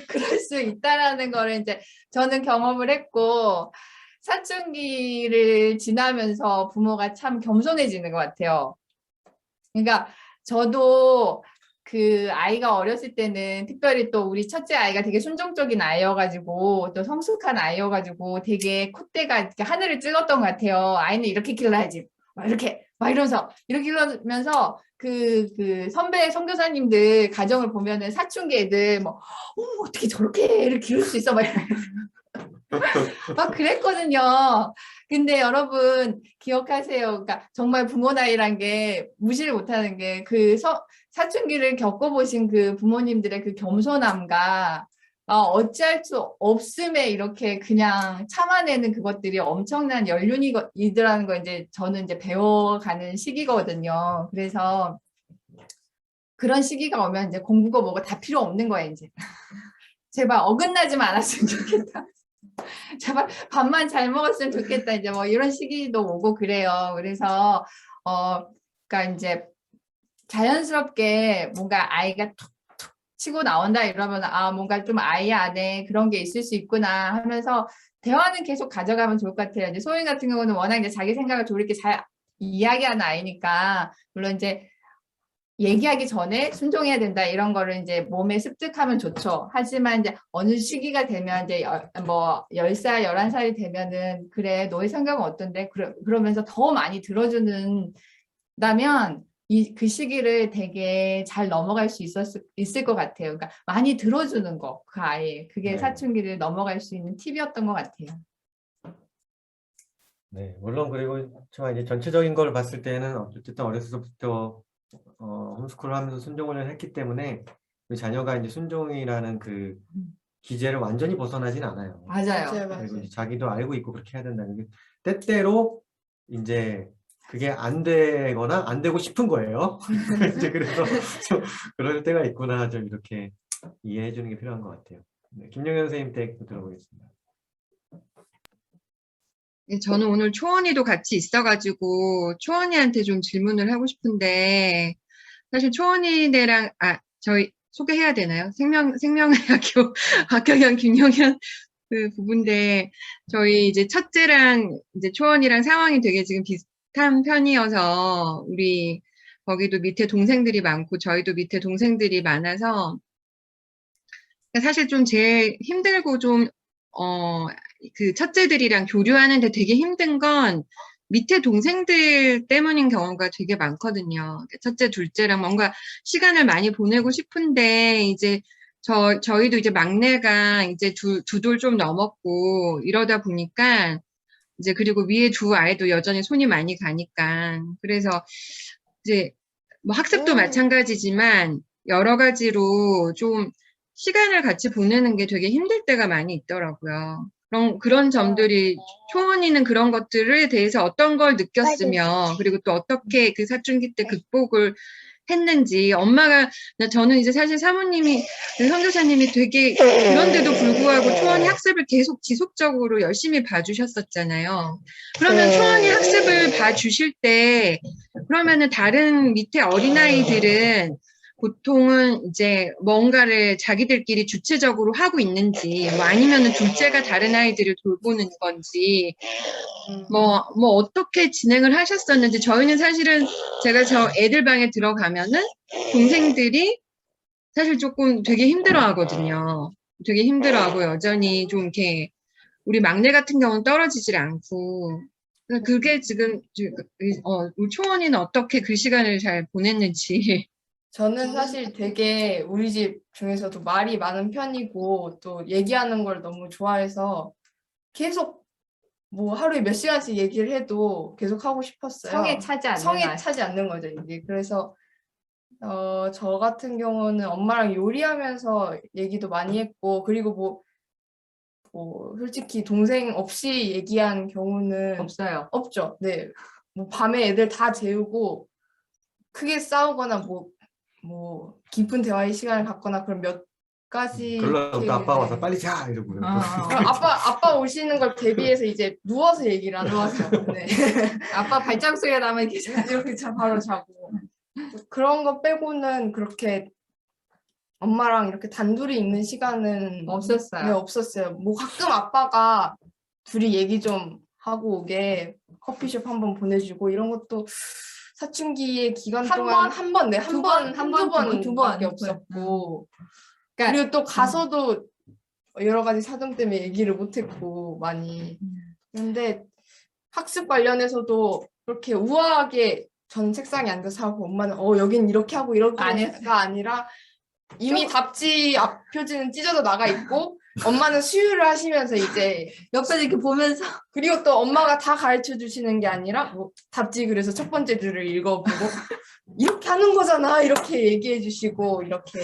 그럴 수 있다라는 거를 이제 저는 경험을 했고 사춘기를 지나면서 부모가 참 겸손해지는 것 같아요. 그러니까 저도 그 아이가 어렸을 때는 특별히 또 우리 첫째 아이가 되게 순종적인 아이여가지고 또 성숙한 아이여가지고 되게 콧대가 이렇게 하늘을 찔렀던 것 같아요. 아이는 이렇게 길러야지. 막 이렇게 막 이러면서 이렇게 길러면서 그 선배 선교사님들 가정을 보면은 사춘기 애들 뭐 어떻게 저렇게 애를 기를 수 있어 막 막 그랬거든요. 근데 여러분 기억하세요. 그러니까 정말 부모 나이란 게 무시를 못하는 게 그 사춘기를 겪어보신 그 부모님들의 그 겸손함과 어찌할 수 없음에 이렇게 그냥 참아내는 그것들이 엄청난 연륜이더라는 거 이제 저는 이제 배워가는 시기거든요. 그래서 그런 시기가 오면 이제 공부고 뭐고 다 필요 없는 거예요, 이제. 제발 어긋나지만 않았으면 좋겠다. 제발 밥만 잘 먹었으면 좋겠다. 이제 뭐 이런 시기도 오고 그래요. 그래서 그러니까 이제 자연스럽게 뭔가 아이가 툭툭 치고 나온다 이러면 뭔가 좀 아이 안에 그런 게 있을 수 있구나 하면서 대화는 계속 가져가면 좋을 것 같아요. 이제 소영 같은 경우는 워낙 이제 자기 생각을 좋게 잘 이야기하는 아이니까 물론 이제 얘기하기 전에 순종해야 된다 이런 거를 이제 몸에 습득하면 좋죠. 하지만 이제 어느 시기가 되면 이제 뭐 10살, 11살이 되면은 그래 너의 성격은 어떤데? 그러면서 더 많이 들어주는다면 그 시기를 되게 잘 넘어갈 수 있을 것 같아요. 그러니까 많이 들어주는 거, 그 아이. 그게 네. 사춘기를 넘어갈 수 있는 팁이었던 것 같아요. 네, 물론 그리고 저 이제 전체적인 걸 봤을 때는 어쨌든 어렸을 때부터 홈스쿨을 하면서 순종을 했기 때문에 우리 자녀가 이제 순종이라는 그 기제를 완전히 벗어나진 않아요. 맞아요. 맞아요, 그리고 맞아요. 이제 자기도 알고 있고 그렇게 해야 된다는 게 때때로 이제 그게 안 되거나 안 되고 싶은 거예요. 이제 그래서 좀 그럴 때가 있구나 좀 이렇게 이해해 주는 게 필요한 것 같아요. 네, 김영현 선생님 댁 들어보겠습니다. 저는 오늘 초원이도 같이 있어가지고 초원이한테 좀 질문을 하고 싶은데 사실 초원이네랑 저희 소개해야 되나요? 생명의학교 박경현 김영현 그 부부인데 저희 이제 첫째랑 이제 초원이랑 상황이 되게 지금 비슷한 편이어서 우리 거기도 밑에 동생들이 많고 저희도 밑에 동생들이 많아서 사실 좀 제일 힘들고 좀 그 첫째들이랑 교류하는데 되게 힘든 건 밑에 동생들 때문인 경우가 되게 많거든요. 첫째, 둘째랑 뭔가 시간을 많이 보내고 싶은데 이제 저희도 이제 막내가 이제 두 돌 좀 넘었고 이러다 보니까 이제 그리고 위에 두 아이도 여전히 손이 많이 가니까 그래서 이제 뭐 학습도 마찬가지지만 여러 가지로 좀 시간을 같이 보내는 게 되게 힘들 때가 많이 있더라고요. 그런 점들이 초원이는 그런 것들에 대해서 어떤 걸 느꼈으며 그리고 또 어떻게 그 사춘기 때 극복을 했는지 엄마가 저는 이제 사실 사모님이 선교사님이 되게 그런데도 불구하고 초원이 학습을 계속 지속적으로 열심히 봐주셨었잖아요. 그러면 초원이 학습을 봐주실 때 그러면은 다른 밑에 어린아이들은 보통은 이제 뭔가를 자기들끼리 주체적으로 하고 있는지, 뭐 아니면은 둘째가 다른 아이들을 돌보는 건지, 뭐 어떻게 진행을 하셨었는지, 저희는 사실은 제가 저 애들 방에 들어가면은 동생들이 사실 조금 되게 힘들어 하거든요. 되게 힘들어 하고 여전히 좀 이렇게 우리 막내 같은 경우는 떨어지질 않고, 그게 지금, 우리 초원이는 어떻게 그 시간을 잘 보냈는지. 저는 사실 되게 우리 집 중에서도 말이 많은 편이고 또 얘기하는 걸 너무 좋아해서 계속 뭐 하루에 몇 시간씩 얘기를 해도 계속 하고 싶었어요. 성에 차지 않는 성에 아이. 차지 않는 거죠, 이게. 그래서 저 같은 경우는 엄마랑 요리하면서 얘기도 많이 했고 그리고 뭐 솔직히 동생 없이 얘기한 경우는 없어요. 없죠. 네. 뭐 밤에 애들 다 재우고 크게 싸우거나 뭐 깊은 대화의 시간을 갖거나 그런 그러려고 또 아빠가 와서 네. 빨리 자 이러고요. 아빠 오시는 걸 대비해서 이제 누워서 얘기를 하는 거죠. 네. 아빠 발자국 소리가 나면 이렇게 이렇게 바로 자고. 그런 거 빼고는 그렇게 엄마랑 이렇게 단둘이 있는 시간은 없었어요. 네, 없었어요. 뭐 가끔 아빠가 둘이 얘기 좀 하고 오게 커피숍 한번 보내주고 이런 것도 사춘기의 기간 한 동안 번? 한 번, 네, 두 번, 한두 두 번밖에 번. 없었고 그러니까 그리고 또 가서도 여러 가지 사정 때문에 얘기를 못했고 많이. 근데 학습 관련해서도 그렇게 우아하게 전 책상에 앉아서 하고 엄마는 여긴 이렇게 하고 이렇게가 아니라 이미 답지 앞 표지는 찢어져 나가 있고 엄마는 수유를 하시면서 이제 옆에서 이렇게 보면서 그리고 또 엄마가 다 가르쳐 주시는 게 아니라 뭐 답지 그래서 첫 번째 줄을 읽어보고 이렇게 하는 거잖아 이렇게 얘기해 주시고 이렇게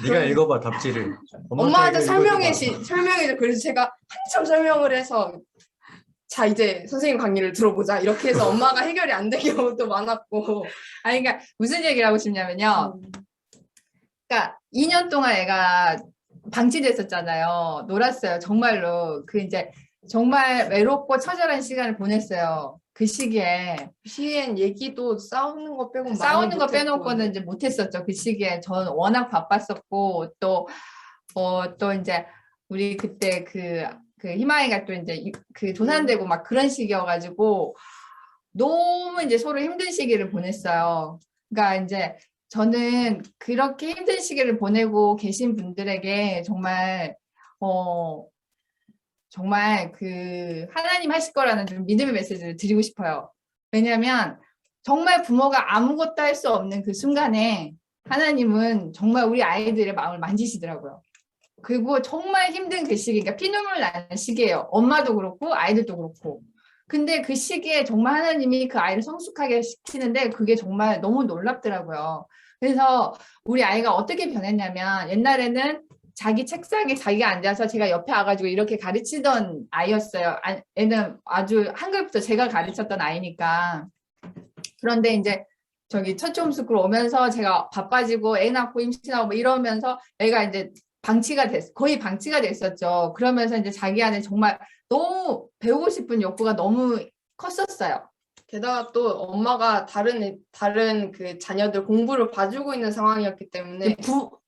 네가 읽어봐 답지를. 엄마한테 엄마한테 읽어줘봐. 설명해줘. 그래서 제가 한참 설명을 해서 자 이제 선생님 강의를 들어보자 이렇게 해서 엄마가 해결이 안 된 경우도 많았고. 아니 그러니까 무슨 얘기를 하고 싶냐면요. 그러니까 2년 동안 애가 방치됐었잖아요. 놀았어요. 정말로. 그 이제 정말 외롭고 처절한 시간을 보냈어요. 그 시기에. 시엔 얘기도 싸우는 거 빼고 싸우는 거 빼놓고는 이제 못했었죠. 그 시기에. 전 워낙 바빴었고, 또 이제 우리 그때 그 희망이가 또 이제 그 도산되고 막 그런 시기여가지고 너무 이제 서로 힘든 시기를 보냈어요. 그러니까 이제 저는 그렇게 힘든 시기를 보내고 계신 분들에게 정말 정말 그 하나님 하실 거라는 좀 믿음의 메시지를 드리고 싶어요. 왜냐하면 정말 부모가 아무것도 할 수 없는 그 순간에 하나님은 정말 우리 아이들의 마음을 만지시더라고요. 그리고 정말 힘든 그 시기, 그러니까 피눈물 나는 시기예요. 엄마도 그렇고 아이들도 그렇고. 근데 그 시기에 정말 하나님이 그 아이를 성숙하게 시키는데 그게 정말 너무 놀랍더라고요. 그래서 우리 아이가 어떻게 변했냐면 옛날에는 자기 책상에 자기가 앉아서 제가 옆에 와가지고 이렇게 가르치던 아이였어요. 애는 아주 한글부터 제가 가르쳤던 아이니까. 그런데 이제 저기 첫째 홈스쿨 오면서 제가 바빠지고 애 낳고 임신하고 뭐 이러면서 애가 이제 거의 방치가 됐었죠. 그러면서 이제 자기 안에 정말 너무 배우고 싶은 욕구가 너무 컸었어요. 게다가 또 엄마가 다른 그 자녀들 공부를 봐주고 있는 상황이었기 때문에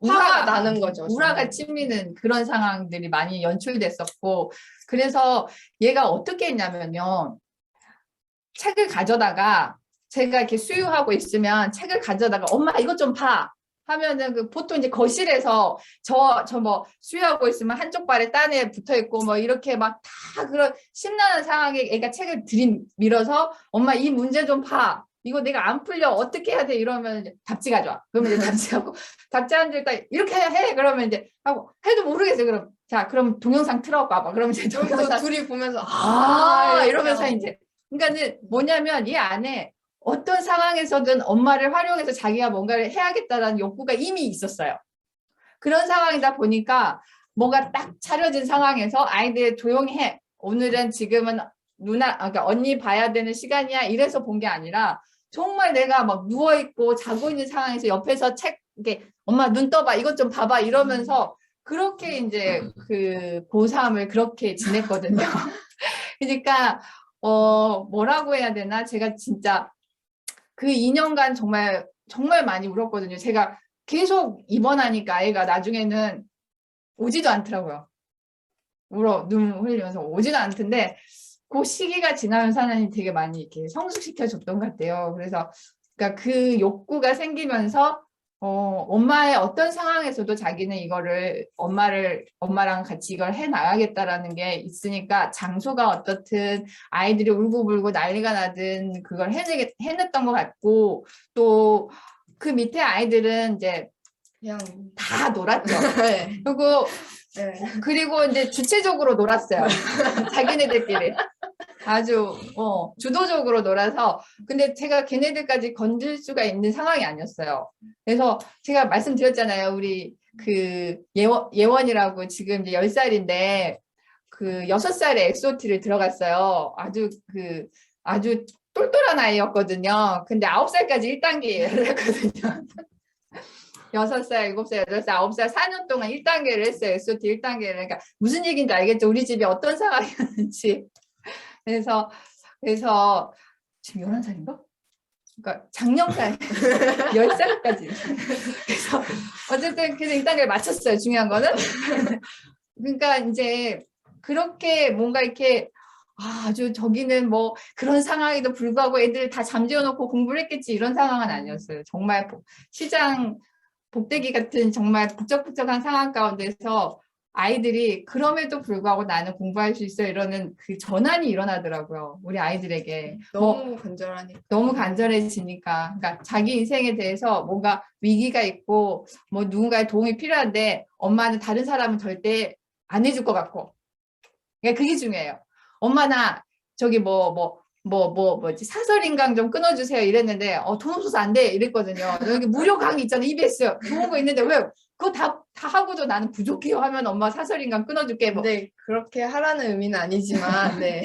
화가 나는 거죠. 우라가 침미는 그런 상황들이 많이 연출됐었고 그래서 얘가 어떻게 했냐면요. 책을 가져다가 제가 이렇게 수유하고 있으면 책을 가져다가 엄마 이것 좀 봐. 하면은 그 보통 이제 거실에서 저 뭐 수유하고 있으면 한쪽 발에 딴에 붙어 있고 뭐 이렇게 막 다 그런 심란한 상황에 애가 책을 들이밀어서 엄마 이 문제 좀 봐. 이거 내가 안 풀려 어떻게 해야 돼 이러면 이제 답지 가져와. 그러면 이제 답지 갖고 답지 한 줄 딱 이렇게 해. 그러면 이제 하고 해도 모르겠어요. 그럼 자 그럼 동영상 틀어봐봐. 그러면 이제 또 동영상 둘이 보면서 이러면서 이제 그러니까는 뭐냐면 이 안에 어떤 상황에서든 엄마를 활용해서 자기가 뭔가를 해야겠다라는 욕구가 이미 있었어요. 그런 상황이다 보니까 뭐가 딱 차려진 상황에서 아이들 조용히 해. 오늘은 지금은 그러니까 언니 봐야 되는 시간이야. 이래서 본 게 아니라 정말 내가 막 누워있고 자고 있는 상황에서 옆에서 책, 이렇게 엄마 눈 떠봐. 이것 좀 봐봐. 이러면서 그렇게 이제 그 고3을 그렇게 지냈거든요. 그러니까, 뭐라고 해야 되나? 제가 진짜 그 2년간 정말 많이 울었거든요. 제가 계속 입원하니까 아이가 나중에는 오지도 않더라고요. 눈 흘리면서 오지도 않던데 그 시기가 지나면서 하나님 되게 많이 이렇게 성숙시켜 줬던 것 같아요. 그래서 그러니까 그 욕구가 생기면서 엄마의 어떤 상황에서도 자기는 이거를 엄마랑 같이 이걸 해 나가겠다라는 게 있으니까 장소가 어떻든 아이들이 울고불고 난리가 나든 그걸 해냈던 것 같고 또 그 밑에 아이들은 이제 그냥 다 놀았죠. 네. 그리고 이제 주체적으로 놀았어요. 자기네들끼리. 아주 주도적으로 놀아서 근데 제가 걔네들까지 건질 수가 있는 상황이 아니었어요. 그래서 제가 말씀드렸잖아요. 우리 그 예원이라고 지금 이제 10살인데 그 6살에 엑소티를 들어갔어요. 아주 똘똘한 아이였거든요. 근데 9살까지 1단계였거든요. 6살, 7살, 8살, 9살, 4년 동안 1단계를 했어요. SOT 1단계를. 그러니까 무슨 얘기인지 알겠죠? 우리 집이 어떤 상황이었는지. 그래서 지금 11살인가? 그러니까 작년까지 10살까지. 그래서 어쨌든 그래서 1단계를 마쳤어요. 중요한 거는. 그러니까 이제 그렇게 뭔가 이렇게 아주 저기는 뭐 그런 상황에도 불구하고 애들 다 잠재워 놓고 공부를 했겠지 이런 상황은 아니었어요. 정말 시장 복대기 같은 정말 북적북적한 상황 가운데서 아이들이 그럼에도 불구하고 나는 공부할 수 있어 이러는 그 전환이 일어나더라고요. 우리 아이들에게. 뭐 너무 간절하니까. 너무 간절해지니까. 그러니까 자기 인생에 대해서 뭔가 위기가 있고 뭐 누군가의 도움이 필요한데 엄마는 다른 사람은 절대 안 해줄 것 같고. 그러니까 그게 중요해요. 엄마 나 저기 뭐지 사설인강 좀 끊어주세요 이랬는데 돈 없어서 안 돼 이랬거든요. 여기 무료 강의 있잖아 EBS 좋은 거 있는데 왜 그거 다 하고도 나는 부족해요 하면 엄마 사설인강 끊어줄게 뭐. 근데 그렇게 하라는 의미는 아니지만 네.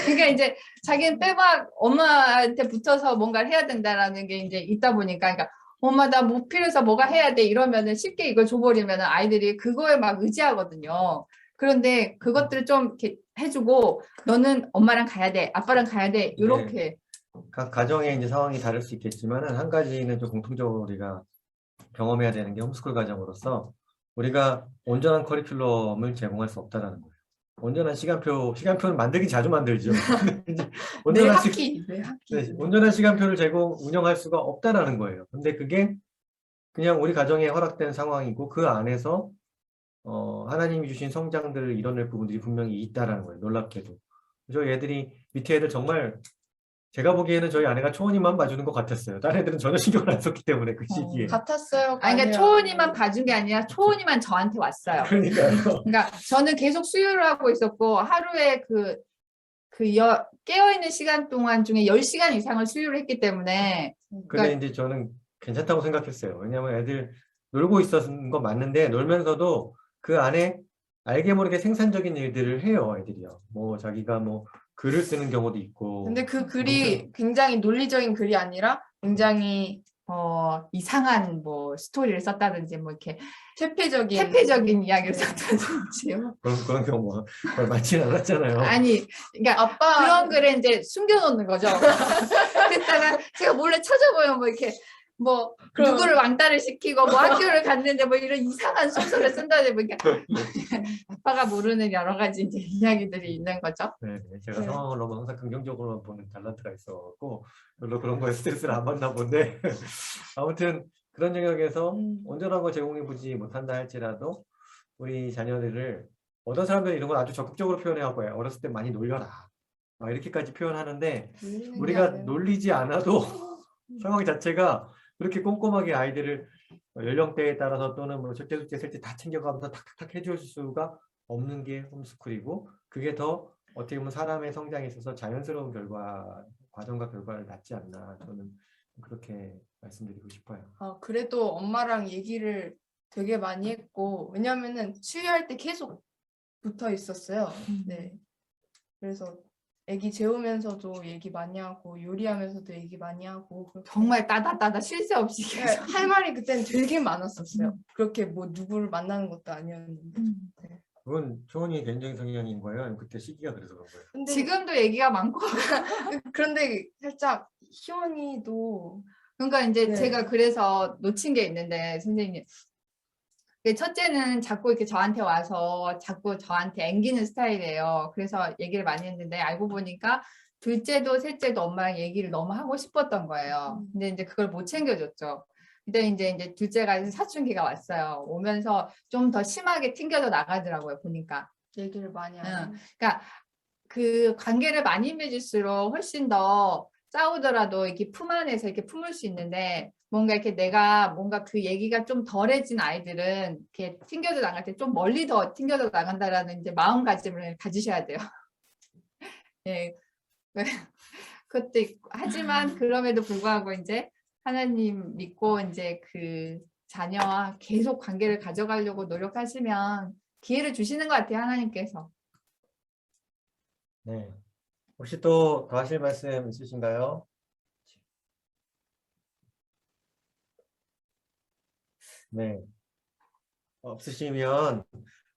그러니까 이제 자기는 빼박 엄마한테 붙어서 뭔가를 해야 된다라는 게 이제 있다 보니까 그러니까 엄마 나 뭐 필요해서 뭐가 해야 돼 이러면은 쉽게 이걸 줘버리면은 아이들이 그거에 막 의지하거든요. 그런데 그것들을 좀 이렇게 해주고 너는 엄마랑 가야 돼, 아빠랑 가야 돼 이렇게. 각 가정의 이제 상황이 다를 수 있겠지만은 한 가지는 좀 공통적으로 우리가 경험해야 되는 게 홈스쿨 가정으로서 우리가 온전한 커리큘럼을 제공할 수 없다라는 거예요. 온전한 시간표는 만들긴 자주 만들죠. 이제 내 온전한 학기. 네, 온전한 시간표를 운영할 수가 없다라는 거예요. 근데 그게 그냥 우리 가정에 허락된 상황이고 그 안에서 하나님이 주신 성장들을 이뤄낼 부분들이 분명히 있다라는 거예요. 놀랍게도. 저희 애들이 밑에 애들 정말 제가 보기에는 저희 아내가 초원이만 봐주는 것 같았어요. 다른 애들은 전혀 신경을 안 썼기 때문에 그 시기에. 같았어요. 아니 그러니까 초원이만 봐준 게 아니라 초원이만 저한테 왔어요. 그러니까요. 그러니까 저는 계속 수유를 하고 있었고 하루에 깨어있는 시간 동안 중에 10시간 이상을 수유를 했기 때문에 근데 이제 저는 괜찮다고 생각했어요. 왜냐하면 애들 놀고 있었던 건 맞는데 놀면서도 그 안에 알게 모르게 생산적인 일들을 해요, 애들이요. 뭐 자기가 뭐 글을 쓰는 경우도 있고. 근데 그 글이 굉장히 논리적인 글이 아니라 굉장히 이상한 뭐 스토리를 썼다든지 뭐 이렇게 퇴폐적인 이야기를 썼다든지 그런 경우가 많지는 않았잖아요. 아니 그러니까 아빠 그런 글에 이제 숨겨놓는 거죠. 그랬다가 제가 몰래 찾아보면 뭐 이렇게 뭐 누구를 왕따를 시키고 뭐 학교를 갔는데 뭐 이런 이상한 소설을 쓴다든지 뭐 이렇게 아빠가 모르는 여러 가지 이제 이야기들이 있는 거죠. 네, 제가 네. 상황을 너무 항상 긍정적으로만 보는 달란트가 있어갖고 별로 그런 거에 스트레스를 안 받나 본데 아무튼 그런 영역에서 온전한 걸 제공해보지 못한다 할지라도 우리 자녀들을 어떤 사람들은 이런 걸 아주 적극적으로 표현해갖고 어렸을 때 많이 놀려라 막 이렇게까지 표현하는데 우리가 놀리지 않아도 상황 자체가 그렇게 꼼꼼하게 아이들을 연령대에 따라서 또는 뭐 첫째, 둘째, 셋째 다 챙겨가면서 탁탁탁 해줄 수가 없는 게 홈스쿨이고 그게 더 어떻게 보면 사람의 성장에 있어서 자연스러운 과정과 결과를 낳지 않나 저는 그렇게 말씀드리고 싶어요. 그래도 엄마랑 얘기를 되게 많이 했고 왜냐면은 수유할 때 계속 붙어 있었어요. 네. 그래서 애기 재우면서도 얘기 많이 하고 요리하면서도 얘기 많이 하고 정말 따다따다 쉴 새 없이 계속. 할 말이 그때는 되게 많았었어요. 그렇게 뭐 누구를 만나는 것도 아니었는데. 네. 그건 초원이 개인적인 성향인 거예요? 아니면 그때 시기가 그래서 그런 거예요? 근데 지금도 얘기가 많고 그런데 살짝 희원이도 그러니까 이제 네. 제가 그래서 놓친 게 있는데 선생님 첫째는 자꾸 이렇게 저한테 와서 자꾸 저한테 앵기는 스타일이에요. 그래서 얘기를 많이 했는데 알고 보니까 둘째도 셋째도 엄마랑 얘기를 너무 하고 싶었던 거예요. 근데 이제 그걸 못 챙겨줬죠. 근데 이제 둘째가 사춘기가 왔어요. 오면서 좀 더 심하게 튕겨져 나가더라고요. 보니까. 얘기를 많이 하고 그러니까 그 관계를 많이 맺을수록 훨씬 더 싸우더라도 이렇게 품 안에서 이렇게 품을 수 있는데 뭔가 이렇게 내가 뭔가 그 얘기가 좀 덜해진 아이들은 이렇게 튕겨져 나갈 때 좀 멀리 더 튕겨져 나간다라는 이제 마음가짐을 가지셔야 돼요. 예. 그것도 있고. 하지만 그럼에도 불구하고 이제 하나님 믿고 이제 그 자녀와 계속 관계를 가져가려고 노력하시면 기회를 주시는 것 같아요, 하나님께서. 네. 혹시 또 더 하실 말씀 있으신가요? 네. 없으시면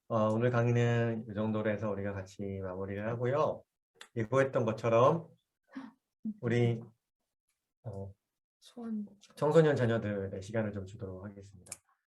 오늘 강의는 이 정도로 해서 우리가 같이 마무리를 하고요. 예고했던 것처럼 우리 소원. 청소년 자녀들의 시간을 좀 주도록 하겠습니다.